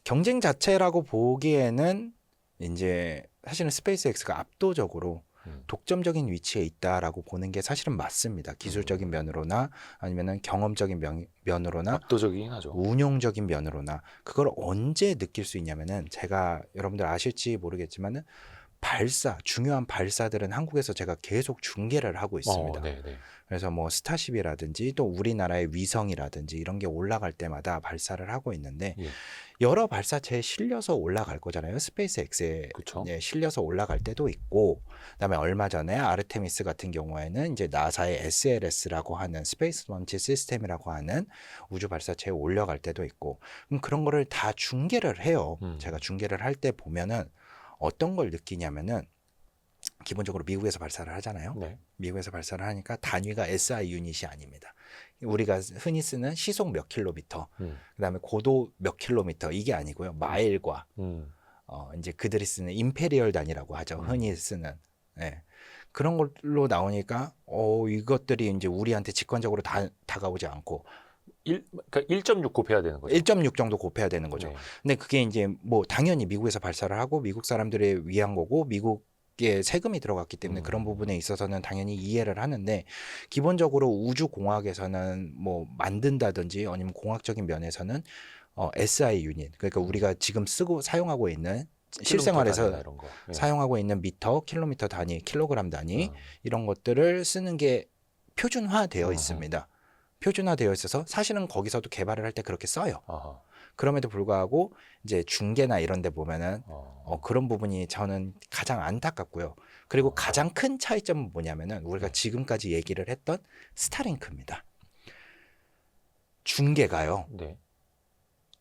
경쟁 자체라고 보기에는 이제 사실은 스페이스X가 압도적으로 독점적인 위치에 있다라고 보는 게 사실은 맞습니다. 기술적인 면으로나 아니면은 경험적인 면으로나 압도적이긴 하죠. 운용적인 면으로나 그걸 언제 느낄 수 있냐면은 제가 여러분들 아실지 모르겠지만은 중요한 발사들은 한국에서 제가 계속 중계를 하고 있습니다. 네네. 그래서 뭐 스타쉽이라든지 또 우리나라의 위성이라든지 이런 게 올라갈 때마다 발사를 하고 있는데 예. 여러 발사체에 실려서 올라갈 거잖아요. 스페이스X에 그쵸. 실려서 올라갈 때도 있고 그다음에 얼마 전에 아르테미스 같은 경우에는 이제 나사의 SLS라고 하는 스페이스 런치 시스템이라고 하는 우주 발사체에 올라갈 때도 있고 그런 거를 다 중계를 해요. 제가 중계를 할 때 보면은 어떤 걸 느끼냐면은 기본적으로 미국에서 발사를 하잖아요. 네. 미국에서 발사를 하니까 단위가 SI 유닛이 아닙니다. 우리가 흔히 쓰는 시속 몇 킬로미터, 그다음에 고도 몇 킬로미터 이게 아니고요. 마일과 이제 그들이 쓰는 임페리얼 단위라고 하죠. 흔히 쓰는 그런 걸로 나오니까 이것들이 이제 우리한테 직관적으로 다가오지 않고 그러니까 1.6 곱해야 되는 거죠. 1.6 정도 곱해야 되는 거죠. 네. 근데 그게 이제 뭐 당연히 미국에서 발사를 하고 미국 사람들을 위한 거고 미국의 거기에 세금이 들어갔기 때문에 그런 부분에 있어서는 당연히 이해를 하는데 기본적으로 우주공학에서는 뭐 만든다든지 아니면 공학적인 면에서는 SI 유닛 그러니까 우리가 지금 쓰고 사용하고 있는 실생활에서 킬로미터 단위나 이런 거. 예. 사용하고 있는 미터, 킬로미터 단위, 킬로그램 단위 이런 것들을 쓰는 게 표준화되어 있습니다. 표준화되어 있어서 사실은 거기서도 개발을 할 때 그렇게 써요. 어허. 그럼에도 불구하고 이제 중계나 이런 데 보면은 어. 그런 부분이 저는 가장 안타깝고요. 그리고 가장 큰 차이점은 뭐냐면은 우리가 지금까지 얘기를 했던 스타링크입니다. 중계가요. 네.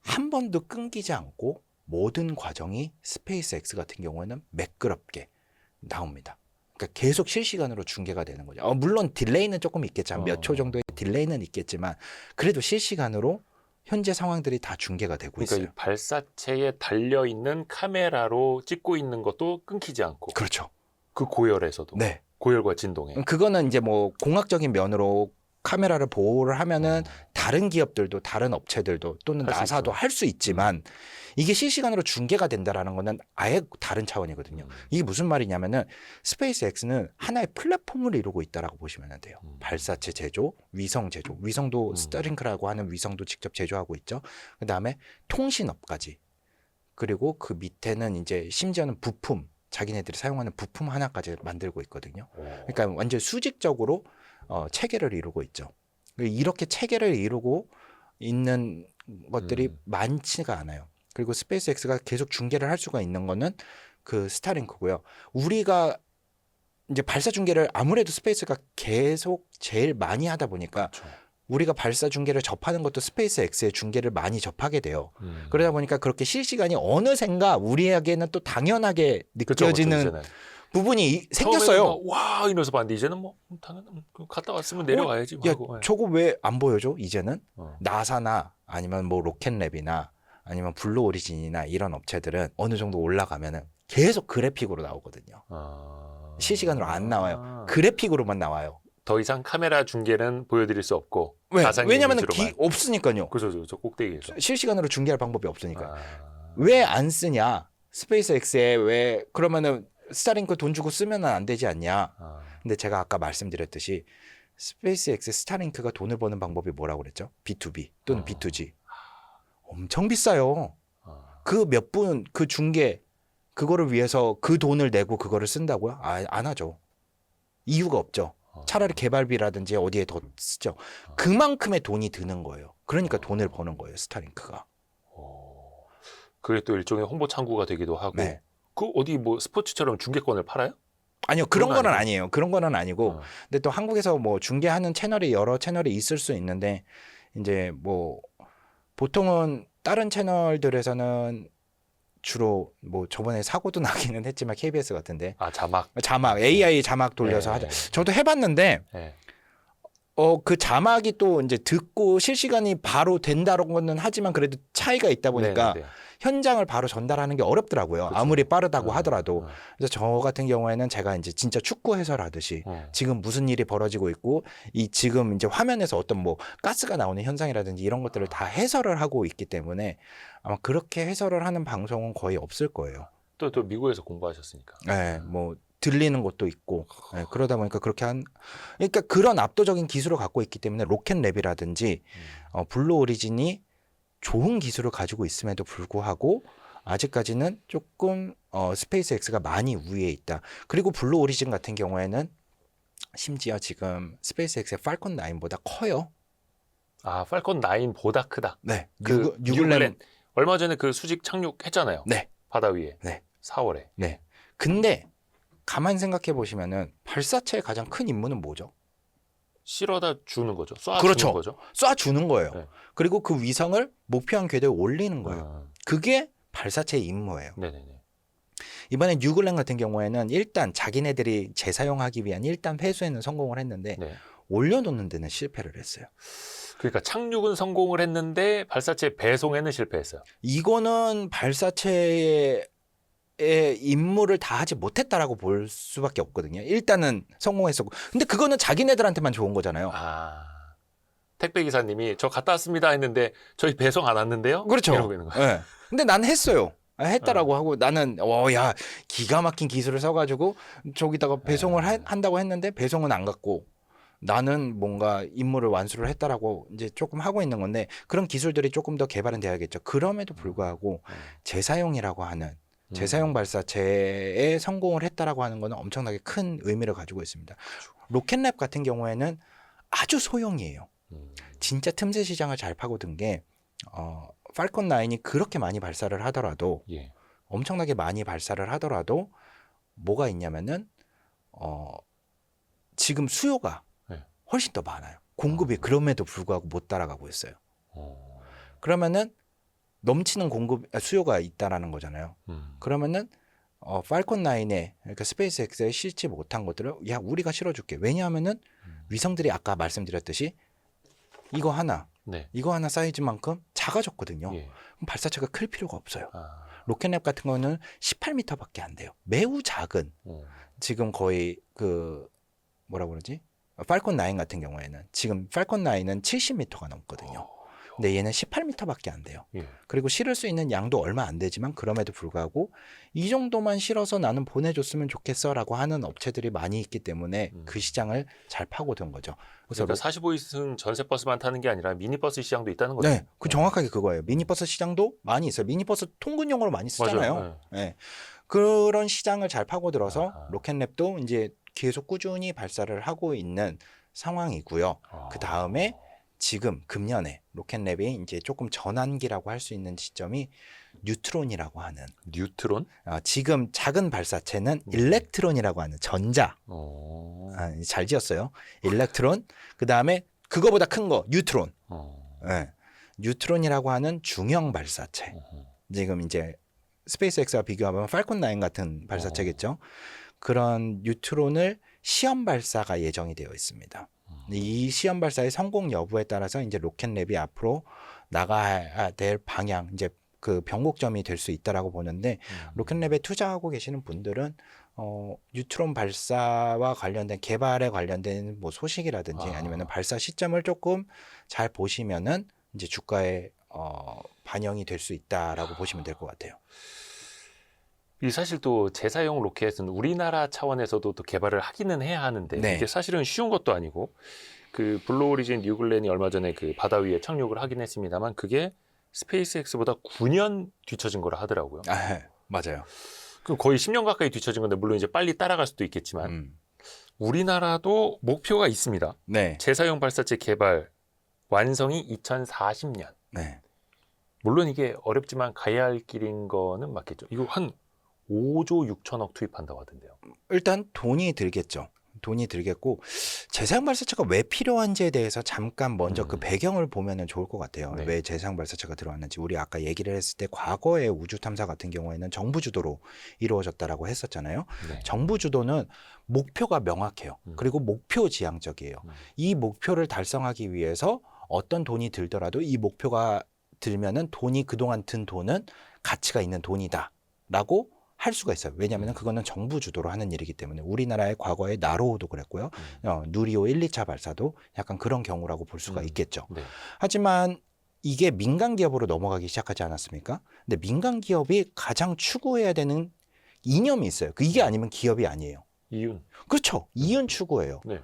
한 번도 끊기지 않고 모든 과정이 스페이스X 같은 경우에는 매끄럽게 나옵니다. 그러니까 계속 실시간으로 중계가 되는 거죠. 물론 딜레이는 조금 있겠지만 몇 초 정도의 딜레이는 있겠지만 그래도 실시간으로 현재 상황들이 다 중계가 되고 그러니까 있어요. 이 발사체에 달려 있는 카메라로 찍고 있는 것도 끊기지 않고 그렇죠. 그 고열에서도 네. 고열과 진동에 그거는 이제 뭐 공학적인 면으로 카메라를 보호를 하면은 다른 기업들도 다른 업체들도 또는 할수 나사도 있죠. 할 수 있지만 이게 실시간으로 중계가 된다라는 거는 아예 다른 차원이거든요. 이게 무슨 말이냐면은 스페이스X는 하나의 플랫폼을 이루고 있다라고 보시면 돼요. 발사체 제조, 위성 제조, 위성도 스타링크라고 하는 위성도 직접 제조하고 있죠. 그다음에 통신업까지. 그리고 그 밑에는 이제 심지어는 부품, 자기네들이 사용하는 부품 하나까지 만들고 있거든요. 그러니까 완전 수직적으로 체계를 이루고 있죠. 이렇게 체계를 이루고 있는 것들이 많지가 않아요. 그리고 스페이스X가 계속 중계를 할 수가 있는 거는 그 스타링크고요. 우리가 이제 발사 중계를 아무래도 스페이스가 계속 제일 많이 하다 보니까 그렇죠. 우리가 발사 중계를 접하는 것도 스페이스X의 중계를 많이 접하게 돼요. 그러다 보니까 그렇게 실시간이 어느샌가 우리에게는 또 당연하게 느껴지는 그렇죠. 부분이 생겼어요. 와 이러면서 봤는데 이제는 뭐 당연 갔다 왔으면 내려가야지. 야, 하고. 저거 왜 안 보여줘? 이제는 어. 나사나 아니면 뭐 로켓랩이나 아니면 블루 오리진이나 이런 업체들은 어느 정도 올라가면은 계속 그래픽으로 나오거든요. 실시간으로 안 나와요. 그래픽으로만 나와요. 더 이상 카메라 중계는 보여드릴 수 없고 왜냐하면 이미지로만. 없으니까요. 그죠, 저 꼭대기에서. 실시간으로 중계할 방법이 없으니까. 왜 안 쓰냐? 스페이스X에 왜 그러면은 스타링크 돈 주고 쓰면 안 되지 않냐? 근데 제가 아까 말씀드렸듯이 스페이스X 스타링크가 돈을 버는 방법이 뭐라고 그랬죠? B2B 또는 B2G. 엄청 비싸요. 그 몇 분 그 중계 그거를 위해서 그 돈을 내고 그거를 쓴다고요? 안 하죠. 이유가 없죠. 차라리 개발비라든지 어디에 더 쓰죠. 그만큼의 돈이 드는 거예요. 그러니까 돈을 버는 거예요. 스타링크가. 그게 또 일종의 홍보 창구가 되기도 하고. 네. 그 어디 뭐 스포츠처럼 중계권을 팔아요? 아니요. 그런 그건 거는 아니고. 아니에요. 그런 거는 아니고. 근데 또 한국에서 뭐 중계하는 채널이 여러 채널이 있을 수 있는데 이제 뭐 보통은 다른 채널들에서는 주로 뭐 저번에 사고도 나기는 했지만 KBS 같은데 자막 AI 자막 돌려서 하자. 저도 해봤는데 그 자막이 또 이제 듣고 실시간이 바로 된다고는 하지만 그래도 차이가 있다 보니까 현장을 바로 전달하는 게 어렵더라고요. 그쵸. 아무리 빠르다고 하더라도. 그래서 저 같은 경우에는 제가 이제 진짜 축구 해설하듯이 지금 무슨 일이 벌어지고 있고 이 지금 이제 화면에서 어떤 뭐 가스가 나오는 현상이라든지 이런 것들을 다 해설을 하고 있기 때문에 아마 그렇게 해설을 하는 방송은 거의 없을 거예요. 또 미국에서 공부하셨으니까. 네, 뭐 들리는 것도 있고 네, 그러다 보니까 그러니까 그런 압도적인 기술을 갖고 있기 때문에 로켓랩이라든지 블루 오리진이 좋은 기술을 가지고 있음에도 불구하고 아직까지는 조금 스페이스X가 많이 우위에 있다. 그리고 블루 오리진 같은 경우에는 심지어 지금 스페이스X의 팔콘 9보다 커요. 팔콘 9보다 크다. 네, 뉴글랜 얼마 전에 그 수직 착륙했잖아요. 네, 바다 위에. 네, 4월에. 네. 근데 가만 생각해 보시면은 발사체의 가장 큰 임무는 뭐죠? 실어다 주는 거죠. 쏴 그렇죠. 주는 거죠. 쏴 주는 거예요. 네. 그리고 그 위성을 목표한 궤도에 올리는 거예요. 그게 발사체의 임무예요. 네네네. 이번에 뉴글랜 같은 경우에는 일단 자기네들이 재사용하기 위한 일단 회수에는 성공을 했는데 올려놓는 데는 실패를 했어요. 그러니까 착륙은 성공을 했는데 발사체 배송에는 실패했어요. 이거는 발사체의 임무를 다 하지 못했다라고 볼 수밖에 없거든요. 일단은 성공했었고. 근데 그거는 자기네들한테만 좋은 거잖아요. 택배 기사님이 저 갔다 왔습니다 했는데 저희 배송 안 왔는데요. 그렇죠. 이러고 있는 거예요. 네. 근데 난 했어요. 했다라고 하고 나는 야 기가 막힌 기술을 써가지고 저기다가 배송을 한다고 했는데 배송은 안 갔고 나는 뭔가 임무를 완수를 했다라고 이제 조금 하고 있는 건데 그런 기술들이 조금 더 개발은 돼야겠죠. 그럼에도 불구하고 재사용이라고 하는 재사용 발사체에 성공을 했다라고 하는 거는 엄청나게 큰 의미를 가지고 있습니다. 로켓랩 같은 경우에는 아주 소형이에요. 진짜 틈새 시장을 잘 파고든 게 팔콘 9이 그렇게 많이 발사를 하더라도 예. 엄청나게 많이 발사를 하더라도 뭐가 있냐면은 지금 수요가 네. 훨씬 더 많아요. 공급이 그럼에도 불구하고 못 따라가고 있어요. 어. 그러면은 넘치는 수요가 있다라는 거잖아요. 그러면은 팔콘 9에 그러니까 스페이스X에 실지 못한 것들을 야 우리가 실어줄게. 왜냐하면은 위성들이 아까 말씀드렸듯이 이거 하나 사이즈만큼 작아졌거든요. 예. 그럼 발사체가 클 필요가 없어요. 아. 로켓랩 같은 거는 18m밖에 안 돼요. 매우 작은 지금 거의 그 뭐라 그러지? 팔콘 9 같은 경우에는 지금 팔콘 9은 70m가 넘거든요. 근데 얘는 18m밖에 안 돼요. 예. 그리고 실을 수 있는 양도 얼마 안 되지만 그럼에도 불구하고 이 정도만 실어서 나는 보내줬으면 좋겠어라고 하는 업체들이 많이 있기 때문에 그 시장을 잘 파고든 거죠. 그래서 그러니까 45인승 전세버스만 타는 게 아니라 미니버스 시장도 있다는 거죠. 네, 그 정확하게 그거예요. 미니버스 시장도 많이 있어요. 미니버스 통근용으로 많이 쓰잖아요. 맞아요. 네. 그런 시장을 잘 파고들어서 아하. 로켓랩도 이제 계속 꾸준히 발사를 하고 있는 상황이고요. 그 다음에 지금 금년에 로켓랩이 이제 조금 전환기라고 할 수 있는 시점이 뉴트론이라고 하는 뉴트론? 지금 작은 발사체는 일렉트론이라고 하는 전자 잘 지었어요. 일렉트론 그 다음에 그거보다 큰 거 뉴트론 네. 뉴트론이라고 하는 중형 발사체 지금 이제 스페이스X와 비교하면 팔콘 9 같은 발사체겠죠. 그런 뉴트론을 시험 발사가 예정이 되어 있습니다. 이 시험 발사의 성공 여부에 따라서 이제 로켓랩이 앞으로 나가야 될 방향, 이제 그 변곡점이 될 수 있다라고 보는데 로켓랩에 투자하고 계시는 분들은 뉴트론 발사와 관련된 개발에 관련된 뭐 소식이라든지 아니면 발사 시점을 조금 잘 보시면은 이제 주가에 반영이 될 수 있다라고 보시면 될 것 같아요. 이 사실 또 재사용 로켓은 우리나라 차원에서도 또 개발을 하기는 해야 하는데 네. 이게 사실은 쉬운 것도 아니고 그 블루 오리진 뉴글렌이 얼마 전에 그 바다 위에 착륙을 하긴 했습니다만 그게 스페이스X보다 9년 뒤처진 거라 하더라고요. 맞아요. 그 거의 10년 가까이 뒤처진 건데 물론 이제 빨리 따라갈 수도 있겠지만 우리나라도 목표가 있습니다. 네. 재사용 발사체 개발 완성이 2040년. 네. 물론 이게 어렵지만 가야 할 길인 거는 맞겠죠. 이거 한 5조 6천억 투입한다고 하던데요. 일단 돈이 들겠죠. 돈이 들겠고 재사용 발사체가 왜 필요한지에 대해서 잠깐 먼저 그 배경을 보면은 좋을 것 같아요. 네. 왜 재사용 발사체가 들어왔는지 우리 아까 얘기를 했을 때 과거의 우주 탐사 같은 경우에는 정부 주도로 이루어졌다라고 했었잖아요. 네. 정부 주도는 목표가 명확해요. 그리고 목표 지향적이에요. 이 목표를 달성하기 위해서 어떤 돈이 들더라도 이 목표가 들면은 돈이 그동안 든 돈은 가치가 있는 돈이다라고 할 수가 있어요. 왜냐하면 그거는 정부 주도로 하는 일이기 때문에 우리나라의 과거에 나로호도 그랬고요. 누리호 1, 2차 발사도 약간 그런 경우라고 볼 수가 있겠죠. 네. 하지만 이게 민간 기업으로 넘어가기 시작하지 않았습니까? 근데 민간 기업이 가장 추구해야 되는 이념이 있어요. 이게 아니면 기업이 아니에요. 이윤. 그렇죠. 이윤 추구예요. 네.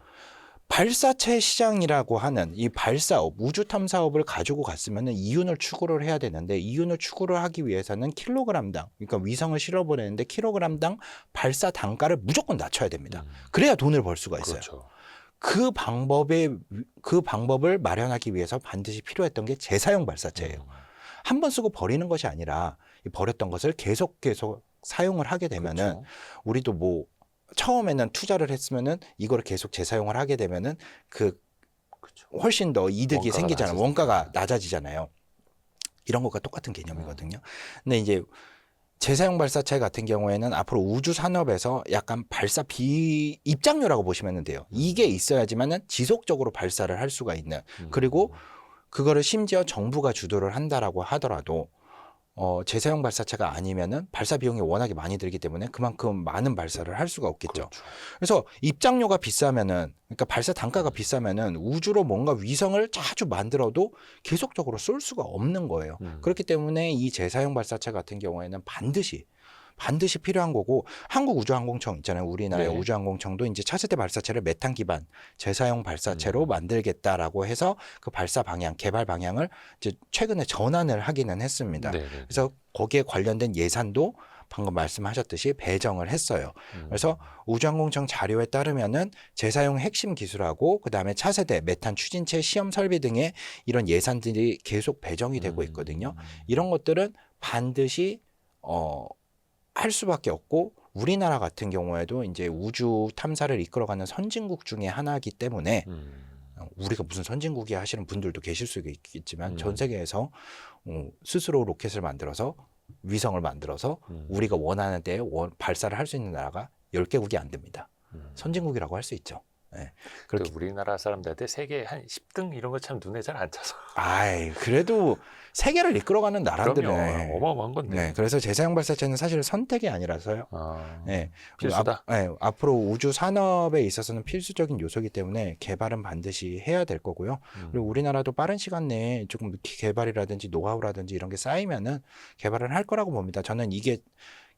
발사체 시장이라고 하는 이 발사업, 우주 탐사업을 가지고 갔으면 이윤을 추구를 해야 되는데 이윤을 추구를 하기 위해서는 킬로그램당, 그러니까 위성을 실어보내는데 킬로그램당 발사 단가를 무조건 낮춰야 됩니다. 그래야 돈을 벌 수가 있어요. 그렇죠. 그 방법을 마련하기 위해서 반드시 필요했던 게 재사용 발사체예요. 한 번 쓰고 버리는 것이 아니라 버렸던 것을 계속 사용을 하게 되면은 그렇죠. 우리도 뭐 처음에는 투자를 했으면은 이거를 계속 재사용을 하게 되면은 그렇죠. 훨씬 더 이득이 원가가 생기잖아요. 낮아지죠. 원가가 낮아지잖아요. 이런 것과 똑같은 개념이거든요. 근데 이제 재사용 발사체 같은 경우에는 앞으로 우주 산업에서 약간 발사 입장료라고 보시면 돼요. 이게 있어야지만은 지속적으로 발사를 할 수가 있는. 그리고 그거를 심지어 정부가 주도를 한다라고 하더라도 제사용 발사체가 아니면은 발사 비용이 워낙에 많이 들기 때문에 그만큼 많은 발사를 할 수가 없겠죠. 그렇죠. 그래서 입장료가 비싸면은, 그러니까 발사 단가가 비싸면은 우주로 뭔가 위성을 자주 만들어도 계속적으로 쏠 수가 없는 거예요. 그렇기 때문에 이 제사용 발사체 같은 경우에는 반드시 필요한 거고, 한국우주항공청 있잖아요. 우리나라의 네. 우주항공청도 이제 차세대 발사체를 메탄 기반 제사용 발사체로 만들겠다라고 해서 그 발사 방향, 개발 방향을 이제 최근에 전환을 하기는 했습니다. 네네. 그래서 거기에 관련된 예산도 방금 말씀하셨듯이 배정을 했어요. 그래서 우주항공청 자료에 따르면은 제사용 핵심 기술하고 그다음에 차세대 메탄 추진체 시험 설비 등의 이런 예산들이 계속 배정이 되고 있거든요. 이런 것들은 반드시 할 수밖에 없고, 우리나라 같은 경우에도 이제 우주 탐사를 이끌어가는 선진국 중에 하나이기 때문에 우리가 무슨 선진국이야 하시는 분들도 계실 수 있겠지만 전 세계에서 스스로 로켓을 만들어서 위성을 만들어서 우리가 원하는 때에 발사를 할 수 있는 나라가 10개국이 안 됩니다. 선진국이라고 할 수 있죠. 네. 그렇게 우리나라 사람들한테 세계 한 10등 이런 거 참 눈에 잘 안 차서. 그래도 세계를 이끌어가는 나라들은 그럼요. 어마어마한 건데. 네, 그래서 제사용 발사체는 사실 선택이 아니라서요. 네, 필수다. 앞으로 우주 산업에 있어서는 필수적인 요소이기 때문에 개발은 반드시 해야 될 거고요. 그리고 우리나라도 빠른 시간 내에 조금 개발이라든지 노하우라든지 이런 게 쌓이면은 개발을 할 거라고 봅니다. 저는 이게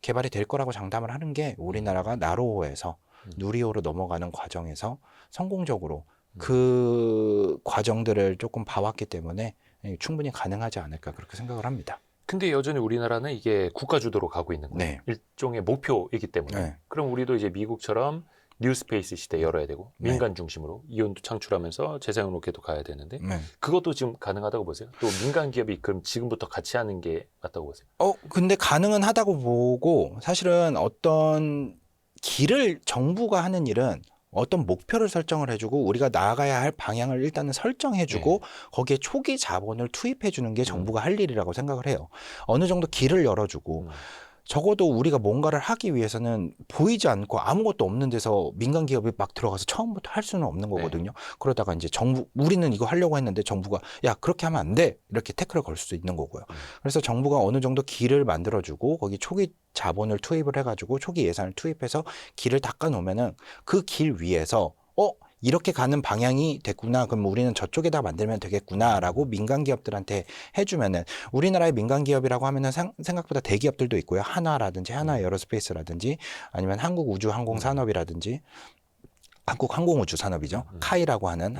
개발이 될 거라고 장담을 하는 게 우리나라가 나로호에서 누리호로 넘어가는 과정에서 성공적으로 그 과정들을 조금 봐왔기 때문에 충분히 가능하지 않을까 그렇게 생각을 합니다. 근데 여전히 우리나라는 이게 국가 주도로 가고 있는 거예요. 네. 일종의 목표이기 때문에. 네. 그럼 우리도 이제 미국처럼 뉴스페이스 시대 열어야 되고 네. 민간 중심으로 이온도 창출하면서 제사용 로켓도 가야 되는데 네. 그것도 지금 가능하다고 보세요? 또 민간 기업이 그럼 지금부터 같이 하는 게 맞다고 보세요? 근데 가능은 하다고 보고, 사실은 어떤 길을 정부가 하는 일은 어떤 목표를 설정을 해주고 우리가 나아가야 할 방향을 일단은 설정해주고 거기에 초기 자본을 투입해주는 게 정부가 할 일이라고 생각을 해요. 어느 정도 길을 열어주고 적어도 우리가 뭔가를 하기 위해서는 보이지 않고 아무것도 없는 데서 민간 기업이 막 들어가서 처음부터 할 수는 없는 거거든요. 그러다가 이제 우리는 이거 하려고 했는데 정부가 야 그렇게 하면 안 돼 이렇게 태클을 걸 수도 있는 거고요. 그래서 정부가 어느 정도 길을 만들어주고 거기 초기 자본을 투입을 해가지고 초기 예산을 투입해서 길을 닦아 놓으면은 그 길 위에서 이렇게 가는 방향이 됐구나. 그럼 우리는 저쪽에다 만들면 되겠구나라고 민간 기업들한테 해주면은, 우리나라의 민간 기업이라고 하면은 생각보다 대기업들도 있고요. 한화라든지 한화 에어로스페이스라든지 아니면 한국우주항공산업이라든지 한국항공우주산업이죠. 카이라고 하는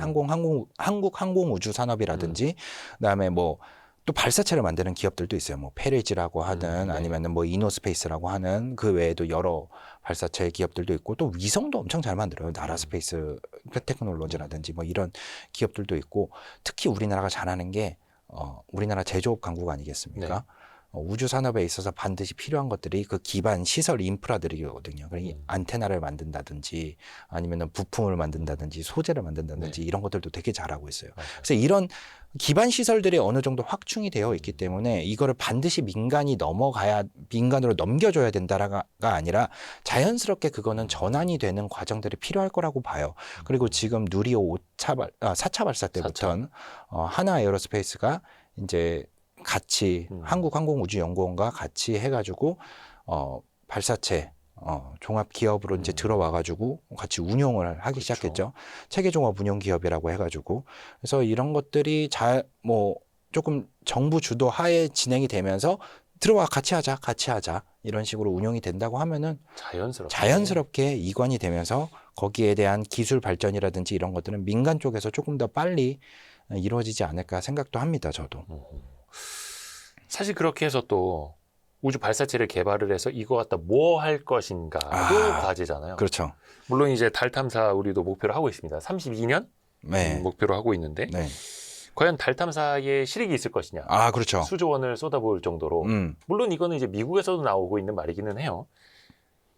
한국항공우주산업이라든지 그다음에 뭐 또 발사체를 만드는 기업들도 있어요. 뭐 페리지라고 하든 아니면은 뭐 이노스페이스라고 하는 그 외에도 여러 발사체 기업들도 있고, 또 위성도 엄청 잘 만들어요. 나라스페이스 테크놀로지라든지 뭐 이런 기업들도 있고, 특히 우리나라가 잘하는 게 우리나라 제조업 강국 아니겠습니까? 우주 산업에 있어서 반드시 필요한 것들이 그 기반 시설 인프라들이거든요. 그러니까 안테나를 만든다든지 아니면은 부품을 만든다든지 소재를 만든다든지 이런 것들도 되게 잘하고 있어요. 그래서 이런 기반 시설들이 어느 정도 확충이 되어 있기 때문에 이거를 반드시 민간으로 넘겨줘야 된다가 아니라 자연스럽게 그거는 전환이 되는 과정들이 필요할 거라고 봐요. 그리고 지금 누리호 4차 발사 때부터는 하나 에어로스페이스가 이제 같이 한국항공우주연구원과 같이 해가지고 발사체 종합 기업으로 이제 들어와가지고 같이 운용을 하기 시작했죠. 체계 종합 운용 기업이라고 해가지고, 그래서 이런 것들이 조금 정부 주도 하에 진행이 되면서 들어와 같이 하자 이런 식으로 운용이 된다고 하면은 자연스럽게 이관이 되면서 거기에 대한 기술 발전이라든지 이런 것들은 민간 쪽에서 조금 더 빨리 이루어지지 않을까 생각도 합니다. 저도. 사실 그렇게 해서 또 우주 발사체를 개발을 해서 이거 갖다 뭐 할 것인가도 과제잖아요. 그렇죠. 물론 이제 달 탐사 우리도 목표로 하고 있습니다. 32년 목표로 하고 있는데 과연 달 탐사에 실익이 있을 것이냐. 그렇죠. 수조원을 쏟아부을 정도로. 물론 이거는 이제 미국에서도 나오고 있는 말이기는 해요.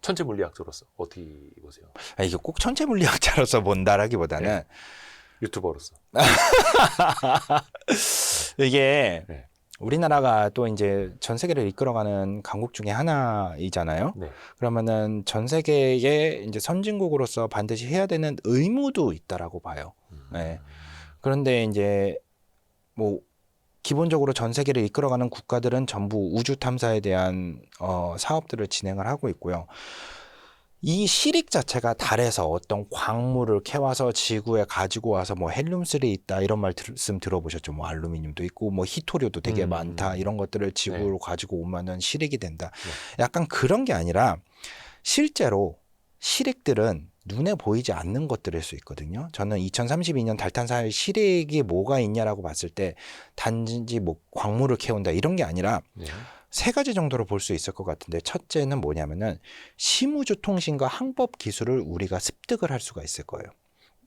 천체 물리학자로서 어떻게 보세요? 이게 꼭 천체 물리학자로서 본다라기보다는 유튜버로서. 이게 우리나라가 또 이제 전 세계를 이끌어가는 강국 중에 하나이잖아요. 그러면은 전 세계의 이제 선진국으로서 반드시 해야 되는 의무도 있다라고 봐요. 그런데 이제 뭐 기본적으로 전 세계를 이끌어가는 국가들은 전부 우주 탐사에 대한 사업들을 진행을 하고 있고요. 이 시릭 자체가 달에서 어떤 광물을 캐와서 지구에 가지고 와서 뭐 헬륨3 있다 이런 말씀 들어보셨죠? 뭐 알루미늄도 있고 뭐 히토류도 되게 많다 이런 것들을 지구로 가지고 오면은 시릭이 된다. 약간 그런 게 아니라 실제로 시릭들은 눈에 보이지 않는 것들일 수 있거든요. 저는 2032년 달 탐사에 시릭이 뭐가 있냐라고 봤을 때 단지 뭐 광물을 캐온다 이런 게 아니라 세 가지 정도로 볼 수 있을 것 같은데, 첫째는 뭐냐면은 심우주 통신과 항법 기술을 우리가 습득을 할 수가 있을 거예요.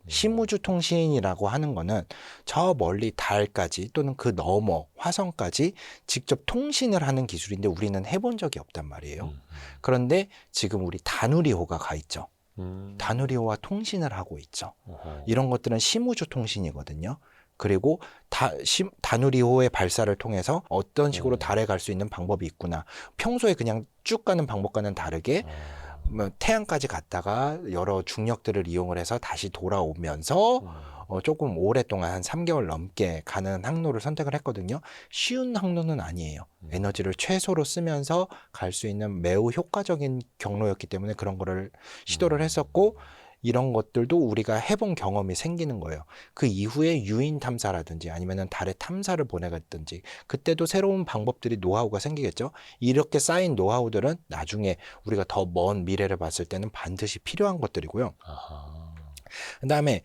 심우주 통신이라고 하는 거는 저 멀리 달까지 또는 그 너머 화성까지 직접 통신을 하는 기술인데 우리는 해본 적이 없단 말이에요. 그런데 지금 우리 다누리호가 가 있죠. 다누리호와 통신을 하고 있죠. 이런 것들은 심우주 통신이거든요. 그리고 다누리호의 발사를 통해서 어떤 식으로 달에 갈 수 있는 방법이 있구나. 평소에 그냥 쭉 가는 방법과는 다르게 뭐 태양까지 갔다가 여러 중력들을 이용을 해서 다시 돌아오면서 조금 오랫동안 한 3개월 넘게 가는 항로를 선택을 했거든요. 쉬운 항로는 아니에요. 에너지를 최소로 쓰면서 갈 수 있는 매우 효과적인 경로였기 때문에 그런 거를 시도를 했었고, 이런 것들도 우리가 해본 경험이 생기는 거예요. 그 이후에 유인 탐사라든지 아니면은 달에 탐사를 보내갔든지 그때도 새로운 방법들이 노하우가 생기겠죠. 이렇게 쌓인 노하우들은 나중에 우리가 더 먼 미래를 봤을 때는 반드시 필요한 것들이고요. 그다음에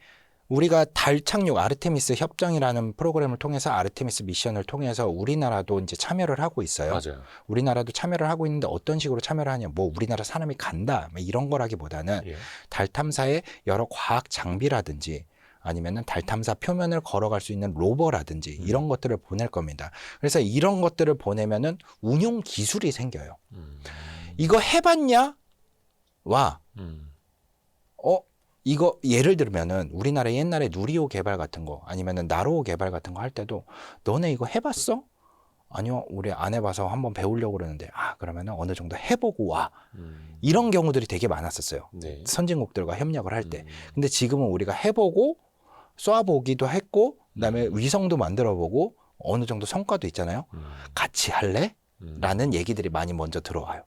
우리가 달 착륙 아르테미스 협정이라는 프로그램을 통해서 아르테미스 미션을 통해서 우리나라도 이제 참여를 하고 있어요. 맞아요. 우리나라도 참여를 하고 있는데 어떤 식으로 참여를 하냐, 뭐 우리나라 사람이 간다 이런 거라기보다는 달 탐사에 여러 과학 장비라든지 아니면은 달 탐사 표면을 걸어갈 수 있는 로버라든지 이런 것들을 보낼 겁니다. 그래서 이런 것들을 보내면은 운용 기술이 생겨요. 이거 해봤냐? 와. 이거 예를 들면은 우리나라 옛날에 누리호 개발 같은 거 아니면은 나로호 개발 같은 거 할 때도 너네 이거 해봤어? 아니요, 우리 안 해봐서 한번 배우려고 그러는데 그러면은 어느 정도 해보고 와. 이런 경우들이 되게 많았었어요. 네. 선진국들과 협력을 할 때. 근데 지금은 우리가 해보고 쏴보기도 했고 그다음에 위성도 만들어보고 어느 정도 성과도 있잖아요. 같이 할래? 라는 얘기들이 많이 먼저 들어와요.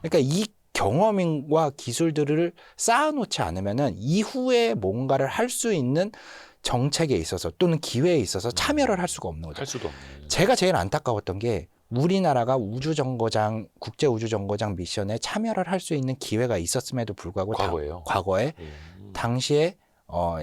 그러니까 이 경험과 기술들을 쌓아놓지 않으면은 이후에 뭔가를 할 수 있는 정책에 있어서 또는 기회에 있어서 참여를 할 수가 없는 거죠. 할 수도 없네. 제가 제일 안타까웠던 게 우리나라가 우주정거장, 국제우주정거장 미션에 참여를 할 수 있는 기회가 있었음에도 불구하고 과거에 당시에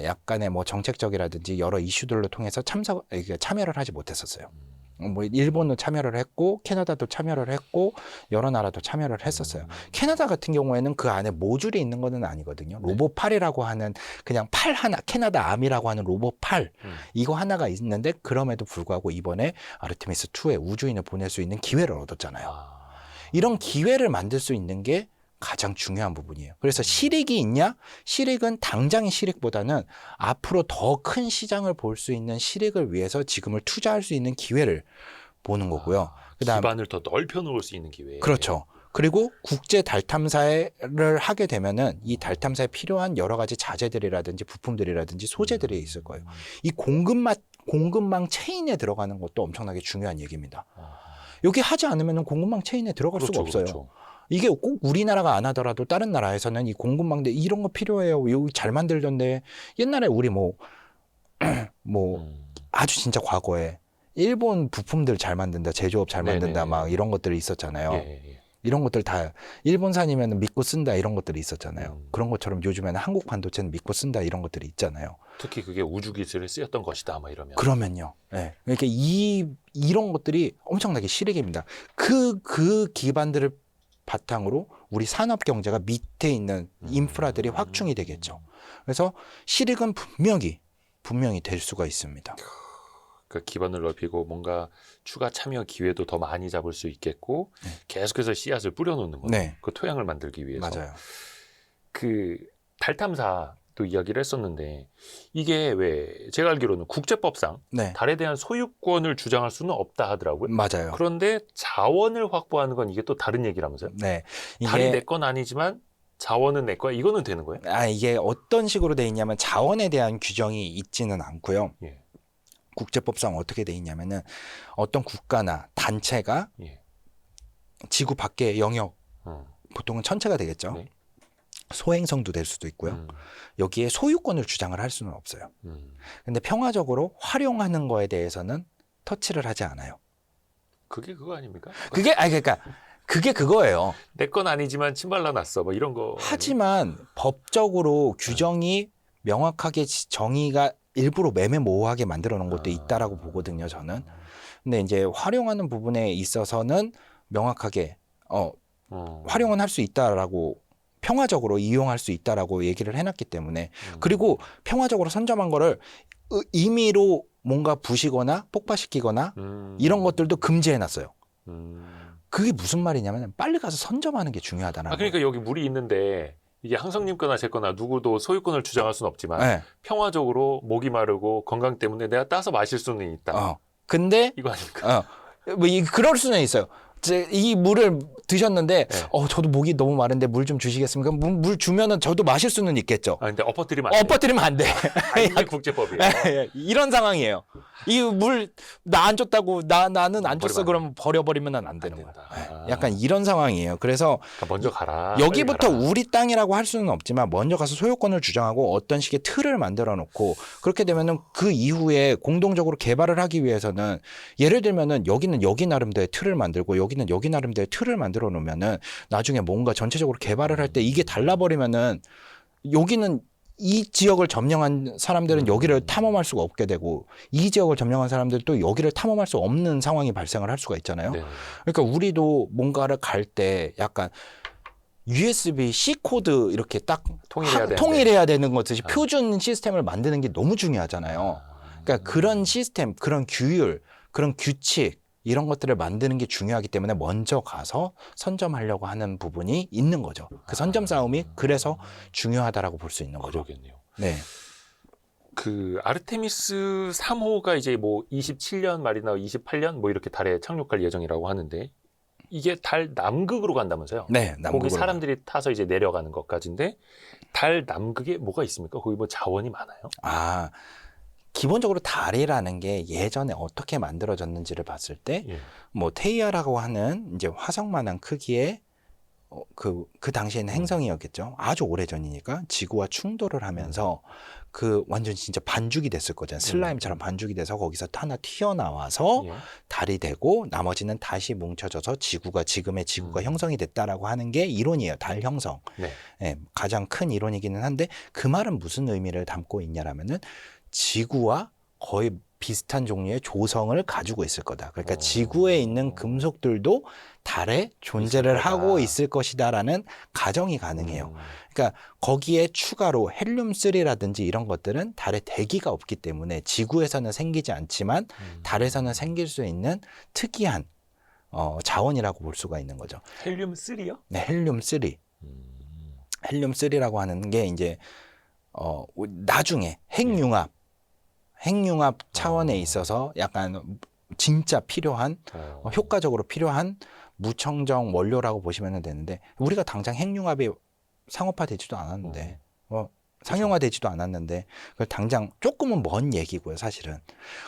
약간의 뭐 정책적이라든지 여러 이슈들로 통해서 참여를 하지 못했었어요. 뭐 일본도 참여를 했고 캐나다도 참여를 했고 여러 나라도 참여를 했었어요. 캐나다 같은 경우에는 그 안에 모듈이 있는 거는 아니거든요. 로봇8이라고 하는 그냥 팔 하나, 캐나다 암이라고 하는 로봇8 이거 하나가 있는데 그럼에도 불구하고 이번에 아르테미스 2에 우주인을 보낼 수 있는 기회를 얻었잖아요. 이런 기회를 만들 수 있는 게 가장 중요한 부분이에요. 그래서 시릭이 있냐? 시릭은 당장의 시릭보다는 앞으로 더 큰 시장을 볼 수 있는 시릭을 위해서 지금을 투자할 수 있는 기회를 보는 거고요. 그다음 기반을 더 넓혀 놓을 수 있는 기회. 그렇죠. 그리고 국제 달 탐사를 하게 되면은 이 달 탐사에 필요한 여러 가지 자재들이라든지 부품들이라든지 소재들이 있을 거예요. 이 공급망 체인에 들어가는 것도 엄청나게 중요한 얘기입니다. 여기 하지 않으면 공급망 체인에 들어갈 수가 없어요. 그렇죠. 이게 꼭 우리나라가 안 하더라도 다른 나라에서는 이 공급망대 이런 거 필요해요. 여기 잘 만들던데 옛날에 우리 뭐 아주 진짜 과거에 일본 부품들 잘 만든다, 제조업 잘 만든다 막 이런 것들이 있었잖아요. 이런 것들 다 일본산이면 믿고 쓴다 이런 것들이 있었잖아요. 그런 것처럼 요즘에는 한국 반도체는 믿고 쓴다 이런 것들이 있잖아요. 특히 그게 우주 기술에 쓰였던 것이다 막 이러면. 그러면요. 네. 그러니까 이런 것들이 엄청나게 실익입니다. 그 기반들을 바탕으로 우리 산업 경제가 밑에 있는 인프라들이 확충이 되겠죠. 그래서 실익은 분명히 될 수가 있습니다. 그 기반을 넓히고 뭔가 추가 참여 기회도 더 많이 잡을 수 있겠고 계속해서 씨앗을 뿌려놓는 거예요. 네. 그 토양을 만들기 위해서. 맞아요. 그 달 탐사도 이야기를 했었는데 이게 왜 제가 알기로는 국제법상 네. 달에 대한 소유권을 주장할 수는 없다 하더라고요. 맞아요. 그런데 자원을 확보하는 건 이게 또 다른 얘기라면서요? 네. 달이 내 건 아니지만 자원은 내 거야. 이거는 되는 거예요? 이게 어떤 식으로 돼 있냐면 자원에 대한 규정이 있지는 않고요. 국제법상 어떻게 돼 있냐면은 어떤 국가나 단체가 예. 지구 밖의 영역, 보통은 천체가 되겠죠. 네. 소행성도 될 수도 있고요. 여기에 소유권을 주장을 할 수는 없어요. 근데 평화적으로 활용하는 거에 대해서는 터치를 하지 않아요. 그게 그거 아닙니까? 그러니까 그게 그거예요. 내 건 아니지만 침발라 놨어. 뭐 이런 거. 하지만 법적으로 규정이 명확하게 정의가 일부러 매매모호하게 만들어 놓은 것도 있다라고 보거든요, 저는. 근데 이제 활용하는 부분에 있어서는 명확하게 활용은 할 수 있다라고, 평화적으로 이용할 수 있다라고 얘기를 해놨기 때문에, 그리고 평화적으로 선점한 거를 임의로 뭔가 부시거나 폭파시키거나 이런 것들도 금지해놨어요. 그게 무슨 말이냐면 빨리 가서 선점하는 게 중요하다는 거예요. 그러니까 여기 물이 있는데 이게 항성님 거나 제 거나 누구도 소유권을 주장할 수는 없지만 네. 평화적으로 목이 마르고 건강 때문에 내가 따서 마실 수는 있다. 근데 이거 아닙니까? 뭐 그럴 수는 있어요. 이 물을 드셨는데 네. 저도 목이 너무 마른데 물 좀 주시겠습니까? 물 주면은 저도 마실 수는 있겠죠. 근데 엎어뜨리면 안 돼. 엎어뜨리면 안 돼. 이게 국제법이에요. 이런 상황이에요. 이 물 나 안 줬다고 나는 안 줬어 버리면 그러면 버려버리면 안 되는 된다. 거야. 약간 이런 상황이에요. 그래서 그러니까 먼저 가라. 여기부터 빨리 가라. 우리 땅이라고 할 수는 없지만 먼저 가서 소유권을 주장하고 어떤 식의 틀을 만들어 놓고, 그렇게 되면은 그 이후에 공동적으로 개발을 하기 위해서는, 예를 들면은 여기는 여기 나름대로의 틀을 만들고 여기는 여기 나름대로의 틀을 만들어 놓으면은 나중에 뭔가 전체적으로 개발을 할 때 이게 달라버리면은 여기는 이 지역을 점령한 사람들은 여기를 탐험할 수가 없게 되고 이 지역을 점령한 사람들은 또 여기를 탐험할 수 없는 상황이 발생을 할 수가 있잖아요. 네. 그러니까 우리도 뭔가를 갈 때 약간 USB-C 코드 이렇게 딱 통일해야 되는 것듯이 표준 시스템을 만드는 게 너무 중요하잖아요. 그러니까 그런 시스템, 그런 규율, 그런 규칙 이런 것들을 만드는 게 중요하기 때문에 먼저 가서 선점하려고 하는 부분이 있는 거죠. 그 선점 싸움이 그래서 중요하다라고 볼 수 있는 거죠. 그러겠네요. 네. 그 아르테미스 3호가 이제 뭐 27년 말이나 28년 뭐 이렇게 달에 착륙할 예정이라고 하는데 이게 달 남극으로 간다면서요? 네, 거기 사람들이 타서 이제 내려가는 것까지인데 달 남극에 뭐가 있습니까? 거기 뭐 자원이 많아요? 기본적으로 달이라는 게 예전에 어떻게 만들어졌는지를 봤을 때, 뭐 테이아라고 하는 이제 화성만한 크기의 그 당시에는 행성이었겠죠. 아주 오래 전이니까 지구와 충돌을 하면서 그 완전 진짜 반죽이 됐을 거잖아요. 슬라임처럼 반죽이 돼서 거기서 하나 튀어나와서 달이 되고 나머지는 다시 뭉쳐져서 지금의 지구가 형성이 됐다라고 하는 게 이론이에요. 달 형성. 네, 가장 큰 이론이기는 한데 그 말은 무슨 의미를 담고 있냐라면은 지구와 거의 비슷한 종류의 조성을 가지고 있을 거다. 그러니까 지구에 있는 금속들도 달에 존재를 하고 있을 것이다라는 가정이 가능해요. 그러니까 거기에 추가로 헬륨-3라든지 이런 것들은 달에 대기가 없기 때문에 지구에서는 생기지 않지만 달에서는 생길 수 있는 특이한 자원이라고 볼 수가 있는 거죠. 헬륨-3요? 네, 헬륨-3. 헬륨-3라고 하는 게 이제 나중에 핵융합 차원에 있어서 약간 진짜 필요한 효과적으로 필요한 무청정 원료라고 보시면 되는데, 우리가 당장 핵융합이 상업화되지도 않았는데 상용화되지도 않았는데 그걸 당장 조금은 먼 얘기고요. 사실은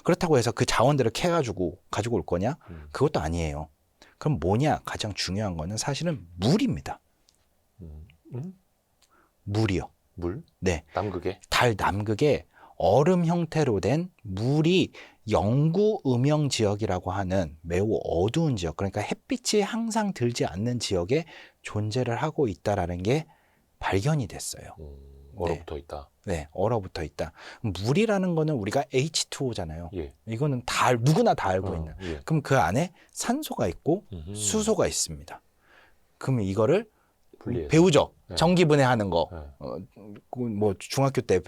그렇다고 해서 그 자원들을 캐가지고 가지고 올 거냐? 그것도 아니에요. 그럼 뭐냐? 가장 중요한 거는 사실은 물입니다. 물이요. 물? 네. 남극에? 달 남극에 얼음 형태로 된 물이 영구 음영 지역이라고 하는 매우 어두운 지역, 그러니까 햇빛이 항상 들지 않는 지역에 존재를 하고 있다라는 게 발견이 됐어요. 얼어붙어 있다. 네, 얼어붙어 있다. 물이라는 거는 우리가 H2O잖아요. 이거는 누구나 다 알고 있는. 그럼 그 안에 산소가 있고 수소가 있습니다. 그럼 이거를 배우죠. 전기분해하는 거. 뭐 중학교 때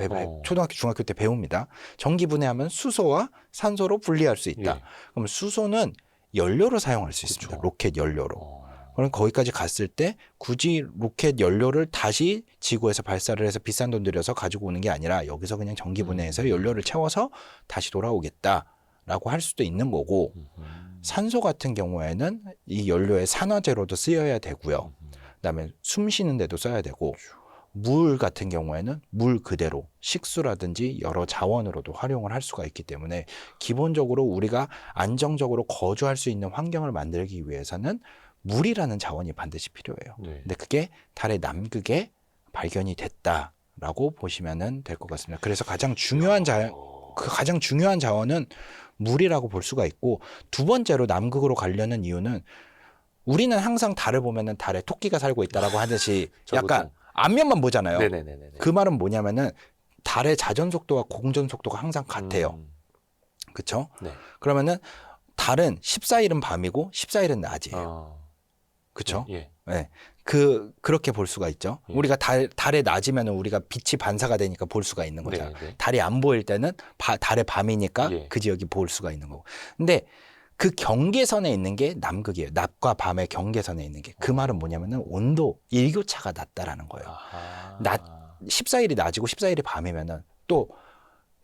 초등학교 중학교 때 배웁니다. 전기분해하면 수소와 산소로 분리할 수 있다. 그럼 수소는 연료로 사용할 수 있습니다. 로켓 연료로. 그럼 거기까지 갔을 때 굳이 로켓 연료를 다시 지구에서 발사를 해서 비싼 돈 들여서 가지고 오는 게 아니라 여기서 그냥 전기분해해서 연료를 채워서 다시 돌아오겠다라고 할 수도 있는 거고, 산소 같은 경우에는 이 연료의 산화제로도 쓰여야 되고요. 그다음에 숨 쉬는 데도 써야 되고, 물 같은 경우에는 물 그대로 식수라든지 여러 자원으로도 활용을 할 수가 있기 때문에 기본적으로 우리가 안정적으로 거주할 수 있는 환경을 만들기 위해서는 물이라는 자원이 반드시 필요해요. 네. 근데 그게 달의 남극에 발견이 됐다라고 보시면 될 것 같습니다. 그래서 가장 중요한 자원은 물이라고 볼 수가 있고, 두 번째로 남극으로 가려는 이유는 우리는 항상 달을 보면은 달에 토끼가 살고 있다라고 하듯이 약간 앞면만 보잖아요. 네네네네. 그 말은 뭐냐면은 달의 자전 속도와 공전 속도가 항상 같아요. 그렇죠? 네. 그러면은 달은 14일은 밤이고 14일은 낮이에요. 그렇죠? 예. 네. 그렇게 볼 수가 있죠. 예. 우리가 달에 낮이면은 우리가 빛이 반사가 되니까 볼 수가 있는 거잖아요. 네, 네. 달이 안 보일 때는 달의 밤이니까 예. 그 지역이 볼 수가 있는 거고. 근데 그 경계선에 있는 게 남극이에요. 낮과 밤의 경계선에 있는 게. 그 말은 뭐냐면은 온도, 일교차가 낮다라는 거예요. 아하. 14일이 낮이고 14일이 밤이면은 또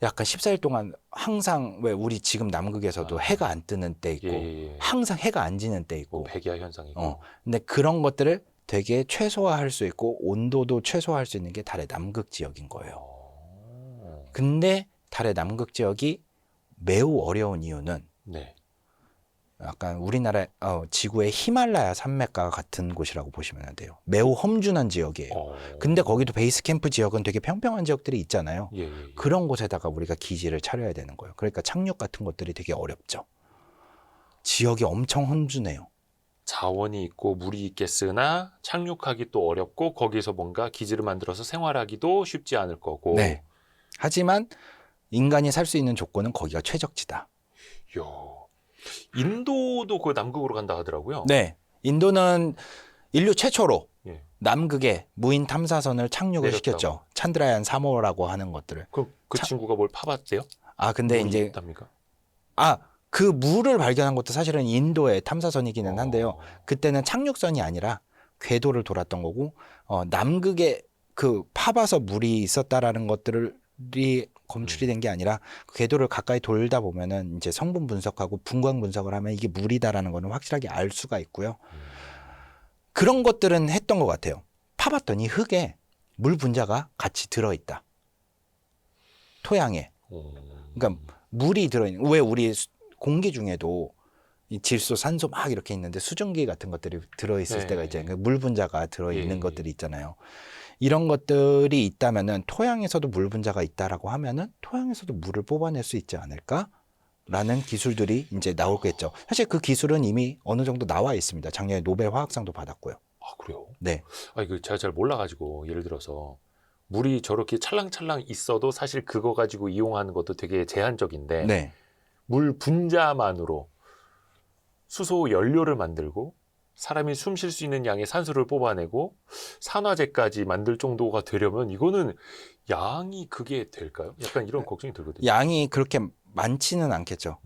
약간 14일 동안 항상 왜 우리 지금 남극에서도 해가 안 뜨는 때 있고 예. 항상 해가 안 지는 때 있고. 뭐 백야 현상이고. 근데 그런 것들을 되게 최소화할 수 있고 온도도 최소화할 수 있는 게 달의 남극 지역인 거예요. 근데 달의 남극 지역이 매우 어려운 이유는 네. 약간 우리나라 지구의 히말라야 산맥과 같은 곳이라고 보시면 돼요. 매우 험준한 지역이에요. 근데 거기도 베이스 캠프 지역은 되게 평평한 지역들이 있잖아요. 예. 그런 곳에다가 우리가 기지를 차려야 되는 거예요. 그러니까 착륙 같은 것들이 되게 어렵죠. 지역이 엄청 험준해요. 자원이 있고 물이 있겠으나 착륙하기 또 어렵고 거기서 뭔가 기지를 만들어서 생활하기도 쉽지 않을 거고. 네. 하지만 인간이 살 수 있는 조건은 거기가 최적지다. 이야. 인도도 그 남극으로 간다 하더라고요. 네. 인도는 인류 최초로 예. 남극에 무인 탐사선을 착륙을 내렸다고. 시켰죠. 찬드라얀 3호라고 하는 것들을. 그 친구가 뭘 파봤대요? 근데 물이 이제 있답니까? 그 물을 발견한 것도 사실은 인도의 탐사선이기는 한데요. 어. 그때는 착륙선이 아니라 궤도를 돌았던 거고, 남극에 그 파봐서 물이 있었다라는 것들이 검출이 된 게 아니라 궤도를 가까이 돌다 보면은 이제 성분 분석하고 분광 분석을 하면 이게 물이다라는 거는 확실하게 알 수가 있고요. 그런 것들은 했던 것 같아요. 파봤더니 흙에 물 분자가 같이 들어있다. 토양에. 그러니까 물이 들어있는, 왜 우리 공기 중에도 이 질소, 산소 막 이렇게 있는데 수증기 같은 것들이 들어있을 네. 때가 있잖아요. 물 분자가 들어있는 예. 것들이 있잖아요. 이런 것들이 있다면은 토양에서도 물 분자가 있다라고 하면은 토양에서도 물을 뽑아낼 수 있지 않을까라는 기술들이 이제 나오겠죠. 사실 그 기술은 이미 어느 정도 나와 있습니다. 작년에 노벨 화학상도 받았고요. 아, 그래요? 네. 이거 제가 잘 몰라가지고 예를 들어서 물이 저렇게 찰랑찰랑 있어도 사실 그거 가지고 이용하는 것도 되게 제한적인데 네. 물 분자만으로 수소 연료를 만들고 사람이 숨 쉴 수 있는 양의 산소를 뽑아내고 산화제까지 만들 정도가 되려면 이거는 양이 그게 될까요? 약간 이런 걱정이 들거든요. 양이 그렇게 많지는 않겠죠.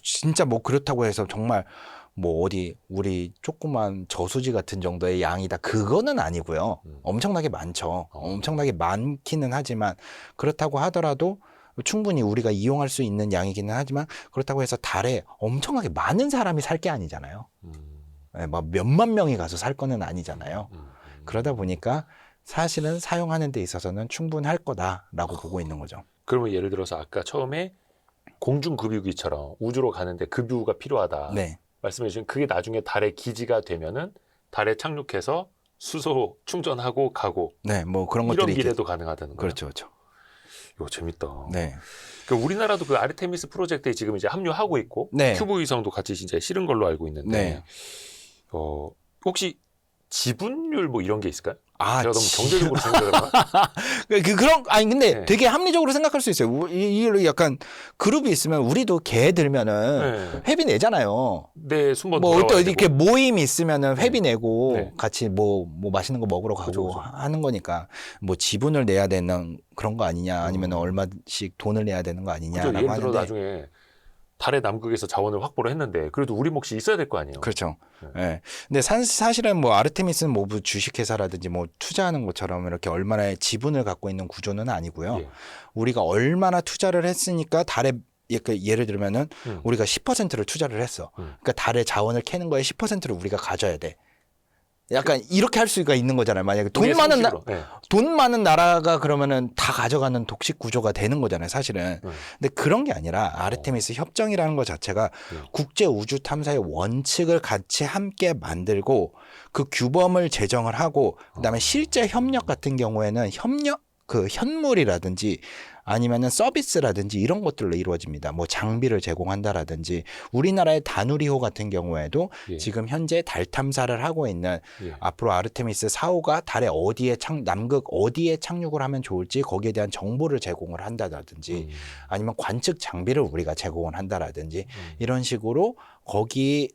진짜 뭐 그렇다고 해서 정말 뭐 어디 우리 조그만 저수지 같은 정도의 양이다, 그거는 아니고요. 엄청나게 많죠. 엄청나게 많기는 하지만 그렇다고 하더라도 충분히 우리가 이용할 수 있는 양이기는 하지만 그렇다고 해서 달에 엄청나게 많은 사람이 살 게 아니잖아요. 막 몇만 명이 가서 살 거는 아니잖아요. 그러다 보니까 사실은 사용하는 데 있어서는 충분할 거다라고 보고 있는 거죠. 그러면 예를 들어서 아까 처음에 공중급유기처럼 우주로 가는데 급유가 필요하다. 네. 말씀해 주신 그게 나중에 달의 기지가 되면은 달에 착륙해서 수소 충전하고 가고. 네, 뭐 그런 이런 것들이 미래도 가능하다는 거예요. 그렇죠, 그렇죠. 이거 재밌다. 네. 그러니까 우리나라도 그 아르테미스 프로젝트에 지금 이제 합류하고 있고 네. 큐브 위성도 같이 이제 실은 걸로 알고 있는데 네. 혹시 지분율 뭐 이런 게 있을까요? 아, 제가 너무 경제적으로 생각하나? 근데 네. 되게 합리적으로 생각할 수 있어요. 이 약간 그룹이 있으면 우리도 개 들면은 네. 회비 내잖아요. 네, 순번 뭐 또 돌아와야 이렇게 되고. 모임이 있으면은 회비 내고 네. 같이 뭐 맛있는 거 먹으러 가고 그죠, 그죠. 하는 거니까 뭐 지분을 내야 되는 그런 거 아니냐, 아니면 얼마씩 돈을 내야 되는 거 그죠? 아니냐라고 예를 들어 하는데. 나중에 달의 남극에서 자원을 확보를 했는데 그래도 우리 몫이 있어야 될 거 아니에요. 그렇죠. 네. 예. 근데 사실은 뭐 아르테미스는 뭐 주식회사라든지 뭐 투자하는 것처럼 이렇게 얼마나 지분을 갖고 있는 구조는 아니고요. 예. 우리가 얼마나 투자를 했으니까 달에 예를 들면은 우리가 10%를 투자를 했어. 음. 그러니까 달의 자원을 캐는 거에 10%를 우리가 가져야 돼. 약간 이렇게 할 수가 있는 거잖아요. 만약에 우리의 돈 많은 상식으로. 네. 돈 많은 나라가 그러면은 다 가져가는 독식 구조가 되는 거잖아요, 사실은. 근데 그런 게 아니라 아르테미스 협정이라는 것 자체가 국제 우주 탐사의 원칙을 같이 함께 만들고 그 규범을 제정을 하고 그다음에 실제 협력 같은 경우에는 그 현물이라든지 아니면은 서비스라든지 이런 것들로 이루어집니다. 뭐 장비를 제공한다라든지 우리나라의 다누리호 같은 경우에도 예. 지금 현재 달 탐사를 하고 있는 예. 앞으로 아르테미스 4호가 달에 남극 어디에 착륙을 하면 좋을지 거기에 대한 정보를 제공을 한다라든지 아니면 관측 장비를 우리가 제공을 한다라든지 이런 식으로 거기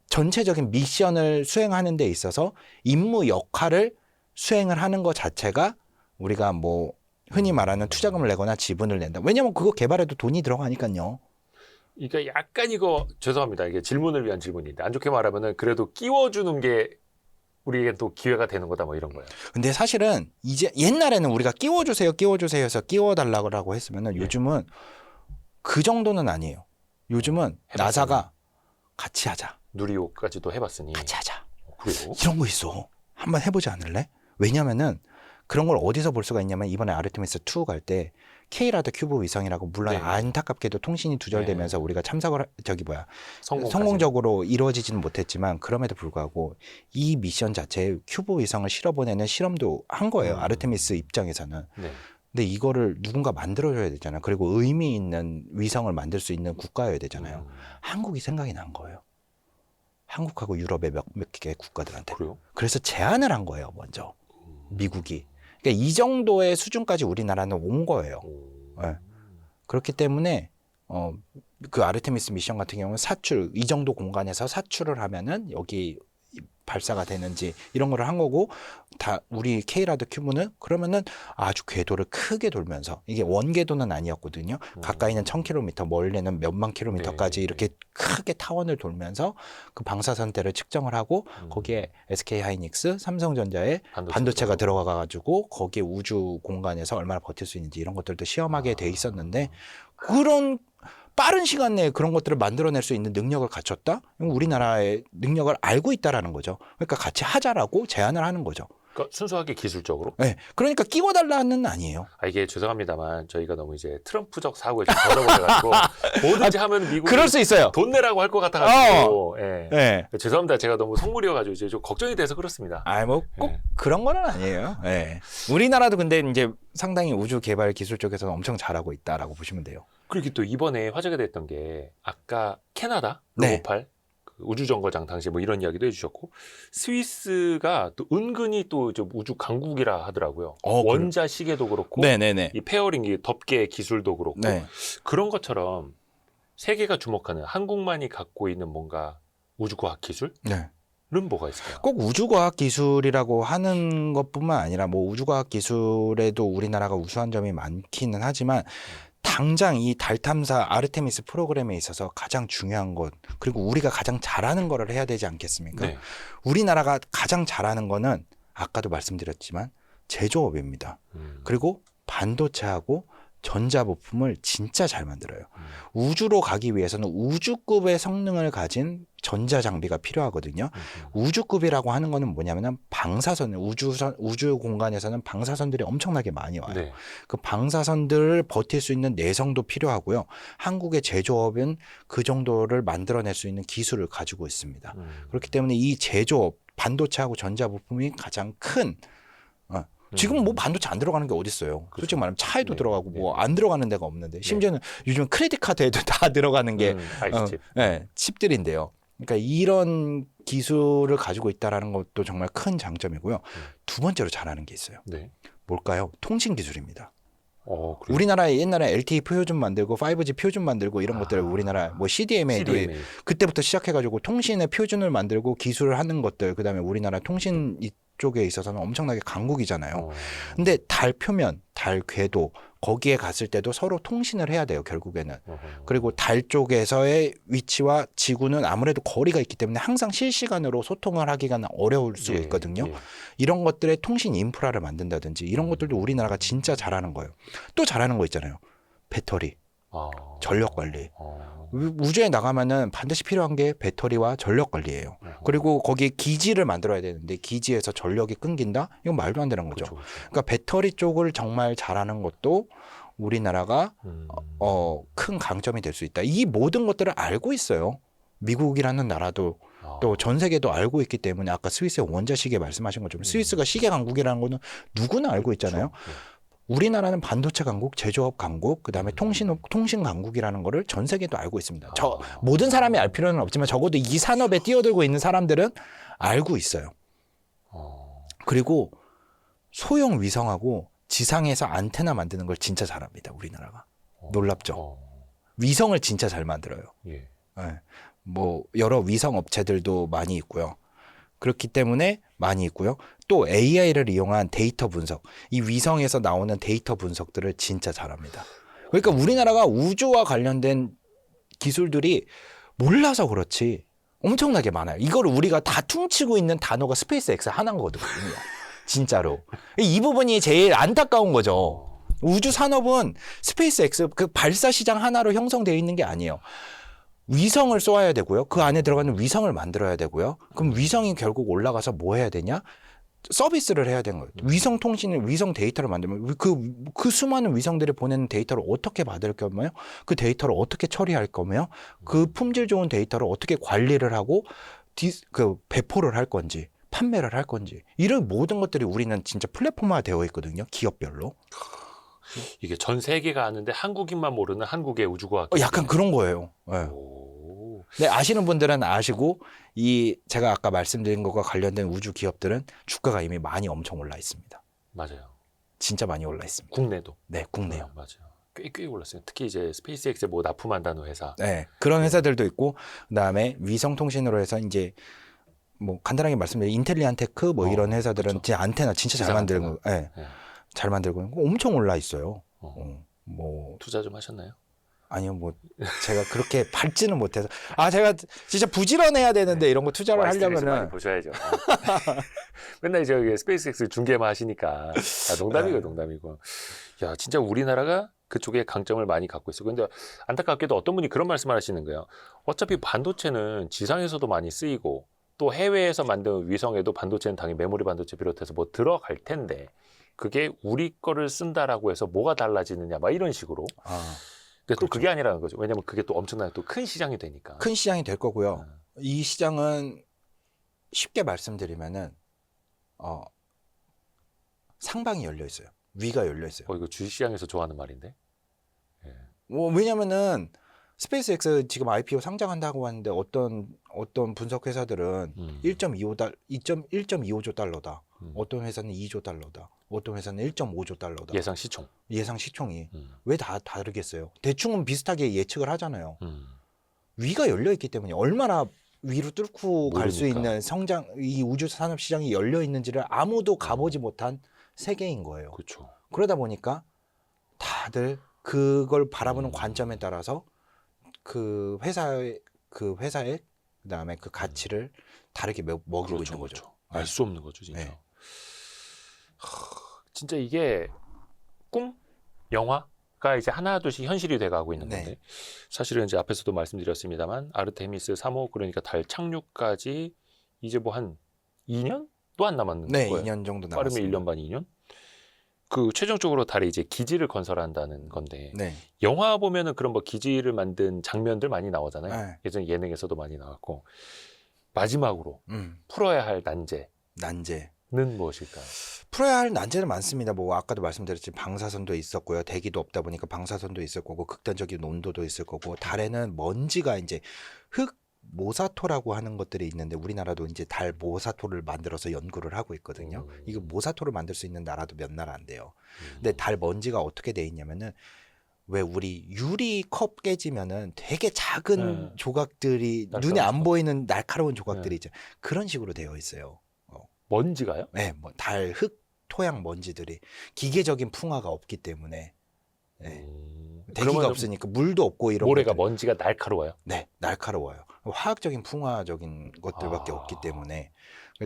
전체적인 미션을 수행하는 데 있어서 임무 역할을 수행을 하는 것 자체가 우리가 뭐 흔히 말하는 투자금을 내거나 지분을 낸다. 왜냐하면 그거 개발에도 돈이 들어가니까요. 그러니까 약간 이거 죄송합니다. 이게 질문을 위한 질문인데 안 좋게 말하면은 그래도 끼워주는 게 우리에게 또 기회가 되는 거다 뭐 이런 거예요. 근데 사실은 이제 옛날에는 우리가 끼워주세요 해서 끼워달라고 했으면은 요즘은 그 정도는 아니에요. 요즘은 나사가 같이 하자. 누리호까지도 해봤으니. 같이 하자. 그래요? 이런 거 있어. 한번 해보지 않을래? 왜냐면은 그런 걸 어디서 볼 수가 있냐면 이번에 아르테미스 2 갈 때 K라드 큐브 위성이라고 물론 네. 안타깝게도 통신이 두절되면서 우리가 참석을 성공까지. 성공적으로 이루어지지는 못했지만 그럼에도 불구하고 이 미션 자체에 큐브 위성을 실어보내는 실험도 한 거예요. 아르테미스 입장에서는. 네. 근데 이거를 누군가 만들어줘야 되잖아요. 그리고 의미 있는 위성을 만들 수 있는 국가여야 되잖아요. 한국이 생각이 난 거예요. 한국하고 유럽의 몇 개 국가들한테. 그래요? 그래서 제안을 한 거예요. 먼저 미국이. 그러니까 이 정도의 수준까지 우리나라는 온 거예요. 네. 그렇기 때문에 그 아르테미스 미션 같은 경우는 사출 이 정도 공간에서 사출을 하면은 여기 발사가 되는지 이런 거를 한 거고 다 우리 K라드 큐브는 그러면은 아주 궤도를 크게 돌면서 이게 원궤도는 아니었거든요. 가까이는 1000km, 멀리는 몇만 킬로미터까지 네. 이렇게 크게 타원을 돌면서 그 방사선대를 측정을 하고 거기에 SK 하이닉스, 삼성전자의 반도체가 들어가 가지고 거기에 우주 공간에서 얼마나 버틸 수 있는지 이런 것들도 시험하게 돼 있었는데 그런 빠른 시간 내에 그런 것들을 만들어낼 수 있는 능력을 갖췄다? 우리나라의 능력을 알고 있다라는 거죠. 그러니까 같이 하자라고 제안을 하는 거죠. 그러니까 순수하게 기술적으로. 네, 그러니까 끼워달라는 아니에요. 이게 죄송합니다만 저희가 너무 이제 트럼프적 사고에 좀 젖어버려가지고 뭐든지 하면 미국이 그럴 수 있어요. 돈 내라고 할 것 같아가지고. 예. 네. 죄송합니다. 제가 너무 속물이어가지고 이제 좀 걱정이 돼서 그렇습니다. 뭐 꼭 그런 건 아니에요. 네. 우리나라도 근데 이제 상당히 우주 개발 기술 쪽에서는 엄청 잘하고 있다라고 보시면 돼요. 그리고 또 이번에 화제가 됐던 게 아까 캐나다 네. 로보팔 그 우주정거장 당시 뭐 이런 이야기도 해주셨고 스위스가 또 은근히 또 좀 우주 강국이라 하더라고요. 원자 시계도 그렇고 네네네. 이 페어링 이 덮개 기술도 그렇고 네. 그런 것처럼 세계가 주목하는 한국만이 갖고 있는 뭔가 우주과학 기술은 네. 뭐가 있을까요? 꼭 우주과학 기술이라고 하는 것뿐만 아니라 뭐 우주과학 기술에도 우리나라가 우수한 점이 많기는 하지만 당장 이 달 탐사 아르테미스 프로그램에 있어서 가장 중요한 것 그리고 우리가 가장 잘하는 거를 해야 되지 않겠습니까? 네. 우리나라가 가장 잘하는 거는 아까도 말씀드렸지만 제조업입니다. 그리고 반도체하고 전자부품을 진짜 잘 만들어요. 우주로 가기 위해서는 우주급의 성능을 가진 전자장비가 필요하거든요. 우주급이라고 하는 거는 뭐냐면 방사선, 우주 공간에서는 방사선들이 엄청나게 많이 와요. 네. 그 방사선들을 버틸 수 있는 내성도 필요하고요. 한국의 제조업은 그 정도를 만들어낼 수 있는 기술을 가지고 있습니다. 그렇기 때문에 이 제조업, 반도체하고 전자부품이 가장 큰 지금 뭐 반도체 안 들어가는 게 어디 있어요? 솔직히 말하면 차에도 네. 들어가고 뭐 안 들어가는 데가 없는데 심지어는 요즘 크레딧 카드에도 다 들어가는 게 IC칩. 칩들인데요. 그러니까 이런 기술을 가지고 있다라는 것도 정말 큰 장점이고요. 두 번째로 잘하는 게 있어요. 네. 뭘까요? 통신 기술입니다. 그래요? 우리나라에 옛날에 LTE 표준 만들고 5G 표준 만들고 이런 것들을 우리나라 뭐 CDMA도 그때부터 시작해가지고 통신의 표준을 만들고 기술을 하는 것들 그다음에 우리나라 통신 이쪽에 있어서는 엄청나게 강국이잖아요. 근데 달 표면, 달 궤도 거기에 갔을 때도 서로 통신을 해야 돼요. 결국에는. 그리고 달 쪽에서의 위치와 지구는 아무래도 거리가 있기 때문에 항상 실시간으로 소통을 하기가 어려울 수가 있거든요. 이런 것들의 통신 인프라를 만든다든지 이런 것들도 우리나라가 진짜 잘하는 거예요. 또 잘하는 거 있잖아요. 배터리. 전력 관리. 어. 우주에 나가면은 반드시 필요한 게 배터리와 전력 관리예요. 그리고 거기에 기지를 만들어야 되는데 기지에서 전력이 끊긴다? 이건 말도 안 되는 거죠. 그쵸, 그쵸. 그러니까 배터리 쪽을 정말 잘하는 것도 우리나라가 큰 강점이 될 수 있다. 이 모든 것들을 알고 있어요. 미국이라는 나라도 또 전 세계도 알고 있기 때문에 아까 스위스의 원자 시계 말씀하신 것처럼 스위스가 시계 강국이라는 거는 누구나 알고 있잖아요. 그쵸. 우리나라는 반도체 강국, 제조업 강국, 그다음에 통신 강국이라는 거를 전 세계도 알고 있습니다. 모든 사람이 알 필요는 없지만 적어도 이 산업에 뛰어들고 있는 사람들은 알고 있어요. 그리고 소형 위성하고 지상에서 안테나 만드는 걸 진짜 잘합니다. 우리나라가. 놀랍죠. 위성을 진짜 잘 만들어요. 예. 네. 뭐 여러 위성 업체들도 많이 있고요. 그렇기 때문에 많이 있고요. 또 AI를 이용한 데이터 분석, 이 위성에서 나오는 데이터 분석들을 진짜 잘합니다. 그러니까 우리나라가 우주와 관련된 기술들이 몰라서 그렇지 엄청나게 많아요. 이걸 우리가 다 퉁치고 있는 단어가 스페이스 X 하나인 거거든요. 진짜로. 이 부분이 제일 안타까운 거죠. 우주 산업은 스페이스 X 그 발사 시장 하나로 형성되어 있는 게 아니에요. 위성을 쏘아야 되고요. 그 안에 들어가는 위성을 만들어야 되고요. 그럼 위성이 결국 올라가서 뭐 해야 되냐? 서비스를 해야 되는 거예요. 위성 통신을, 위성 데이터를 만들면 그 수많은 위성들이 보내는 데이터를 어떻게 받을 거며, 그 데이터를 어떻게 처리할 거며, 그 품질 좋은 데이터를 어떻게 관리를 하고 배포를 할 건지, 판매를 할 건지, 이런 모든 것들이 우리는 진짜 플랫폼화 되어 있거든요. 기업별로. 이게 전 세계가 아는데 한국인만 모르는 한국의 우주과학. 약간 그런 거예요. 네. 네, 아시는 분들은 아시고 제가 아까 말씀드린 것과 관련된 우주 기업들은 주가가 이미 많이 엄청 올라 있습니다. 맞아요. 진짜 많이 올라 있습니다. 국내도. 네, 국내요. 맞아요. 꽤 올랐어요. 특히 이제 스페이스X에 뭐 납품한다는 회사. 네, 그런 회사들도 있고, 그다음에 위성 통신으로 해서 이제 뭐 간단하게 말씀드리면 인텔리안테크 뭐 이런 회사들은 그쵸. 제 안테나 진짜 잘 만들고, 네, 잘 만들고 엄청 올라 있어요. 뭐 투자 좀 하셨나요? 아니요, 뭐 제가 그렇게 밝지는 못해서 제가 진짜 부지런해야 되는데 이런 거 투자를 많이 하려면은 보셔야죠. 맨날 저기 스페이스X 중계만 하시니까 농담이고 농담이고. 야, 진짜 우리나라가 그쪽에 강점을 많이 갖고 있어. 근데 안타깝게도 어떤 분이 그런 말씀을 하시는 거예요. 어차피 반도체는 지상에서도 많이 쓰이고 또 해외에서 만든 위성에도 반도체는 당연히 메모리 반도체 비롯해서 뭐 들어갈 텐데 그게 우리 거를 쓴다라고 해서 뭐가 달라지느냐 막 이런 식으로. 근데 또 그렇죠. 그게 아니라는 거죠. 왜냐하면 그게 또 엄청나게 또 큰 시장이 되니까. 큰 시장이 될 거고요. 이 시장은 쉽게 말씀드리면은 상방이 열려 있어요. 위가 열려 있어요. 이거 주식시장에서 좋아하는 말인데. 뭐 왜냐면은 스페이스X 지금 IPO 상장한다고 하는데 어떤 분석 회사들은 1.25조 달러다. 어떤 회사는 2조 달러다. 어떤 회사는 1.5조 달러다. 예상 시총. 예상 시총이 왜 다 다르겠어요? 대충은 비슷하게 예측을 하잖아요. 위가 열려 있기 때문에 얼마나 위로 뚫고 갈 수 모르니까. 있는 이 우주 산업 시장이 열려 있는지를 아무도 가보지 못한 세계인 거예요. 그렇죠. 그러다 보니까 다들 그걸 바라보는 관점에 따라서 그 회사의 그다음에 그 가치를 다르게 먹이고 있는 거죠. 알 수 없는 거죠, 진짜. 네. 진짜 이게 꿈? 영화가 이제 하나둘씩 현실이 돼가고 있는 건데 사실은 이제 앞에서도 말씀드렸습니다만 아르테미스 3호 그러니까 달 착륙까지 이제 뭐 한 2년? 또 안 남았는 거예요. 2년 정도 남았습니다. 빠르면 1년 반, 2년? 그 최종적으로 달에 이제 기지를 건설한다는 건데 영화 보면은 그런 뭐 기지를 만든 장면들 많이 나오잖아요. 예전 예능에서도 많이 나왔고 마지막으로 풀어야 할 난제는 무엇일까요? 풀어야 할 난제는 많습니다. 뭐 아까도 말씀드렸지만 방사선도 있었고요. 대기도 없다 보니까 방사선도 있을 거고 극단적인 온도도 있을 거고 달에는 먼지가 이제 흙 모사토라고 하는 것들이 있는데 우리나라도 이제 달 모사토를 만들어서 연구를 하고 있거든요. 이거 모사토를 만들 수 있는 나라도 몇 나라 안 돼요. 근데 달 먼지가 어떻게 돼 있냐면은 왜 우리 유리 컵 깨지면은 되게 작은 조각들이 눈에 안 보이는 날카로운 조각들이 있죠. 그런 식으로 되어 있어요. 먼지가요? 네, 뭐 달 흙, 토양 먼지들이 기계적인 풍화가 없기 때문에 대기가 없으니까 물도 없고 이런 모래가 것들. 먼지가 날카로워요? 네, 날카로워요. 화학적인 풍화적인 것들밖에 없기 때문에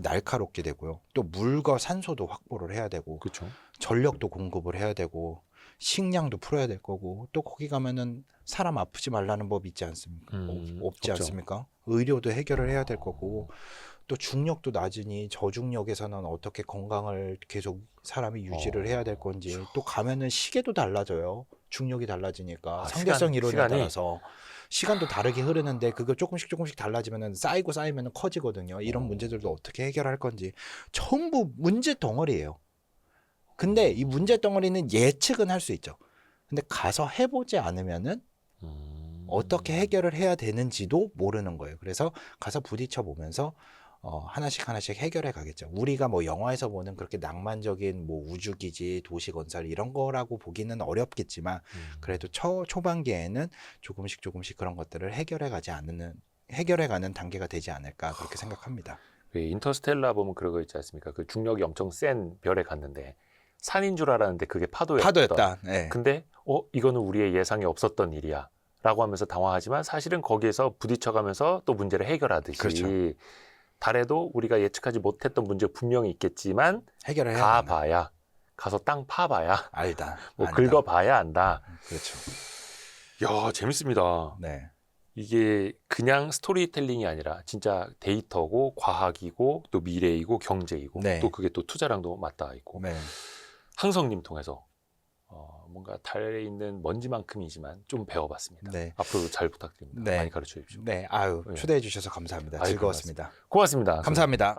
날카롭게 되고요. 또 물과 산소도 확보를 해야 되고 그렇죠. 전력도 공급을 해야 되고 식량도 풀어야 될 거고 또 거기 가면은 사람 아프지 말라는 법이 있지 않습니까? 없지 없죠. 않습니까? 의료도 해결을 해야 될 거고 또 중력도 낮으니 저중력에서는 어떻게 건강을 계속 사람이 유지를 해야 될 건지 또 가면은 시계도 달라져요. 중력이 달라지니까 아, 상대성 이론에 시간이? 따라서 시간도 다르게 흐르는데 그거 조금씩 달라지면은 쌓이고 쌓이면은 커지거든요. 이런 문제들도 어떻게 해결할 건지 전부 문제 덩어리예요. 근데 이 문제 덩어리는 예측은 할 수 있죠. 근데 가서 해보지 않으면은 어떻게 해결을 해야 되는지도 모르는 거예요. 그래서 가서 부딪혀 보면서 하나씩 해결해 가겠죠. 우리가 뭐 영화에서 보는 그렇게 낭만적인 뭐 우주기지, 도시 건설 이런 거라고 보기는 어렵겠지만 그래도 초반기에는 조금씩 그런 것들을 해결해 가는 단계가 되지 않을까 그렇게 생각합니다. 그 인터스텔라 보면 그런 거 있지 않습니까? 그 중력이 엄청 센 별에 갔는데 산인 줄 알았는데 그게 파도였다. 네. 근데 이거는 우리의 예상에 없었던 일이야 라고 하면서 당황하지만 사실은 거기에서 부딪혀가면서 또 문제를 해결하듯이 그렇죠. 달에도 우리가 예측하지 못했던 문제 분명히 있겠지만 해결을 해야 되는 가봐야 가서 땅 파봐야 알다. 뭐 안다. 긁어봐야 안다. 그렇죠. 야, 재밌습니다. 네. 이게 그냥 스토리텔링이 아니라 진짜 데이터고 과학이고 또 미래이고 경제이고 네. 또 그게 또 투자랑도 맞닿아 있고 네. 항성님 통해서 뭔가 달에 있는 먼지만큼이지만 좀 배워봤습니다. 네. 앞으로도 잘 부탁드립니다. 네. 많이 가르쳐 주십시오. 네. 아유, 네. 초대해 주셔서 감사합니다. 아유, 즐거웠습니다. 고맙습니다. 감사합니다.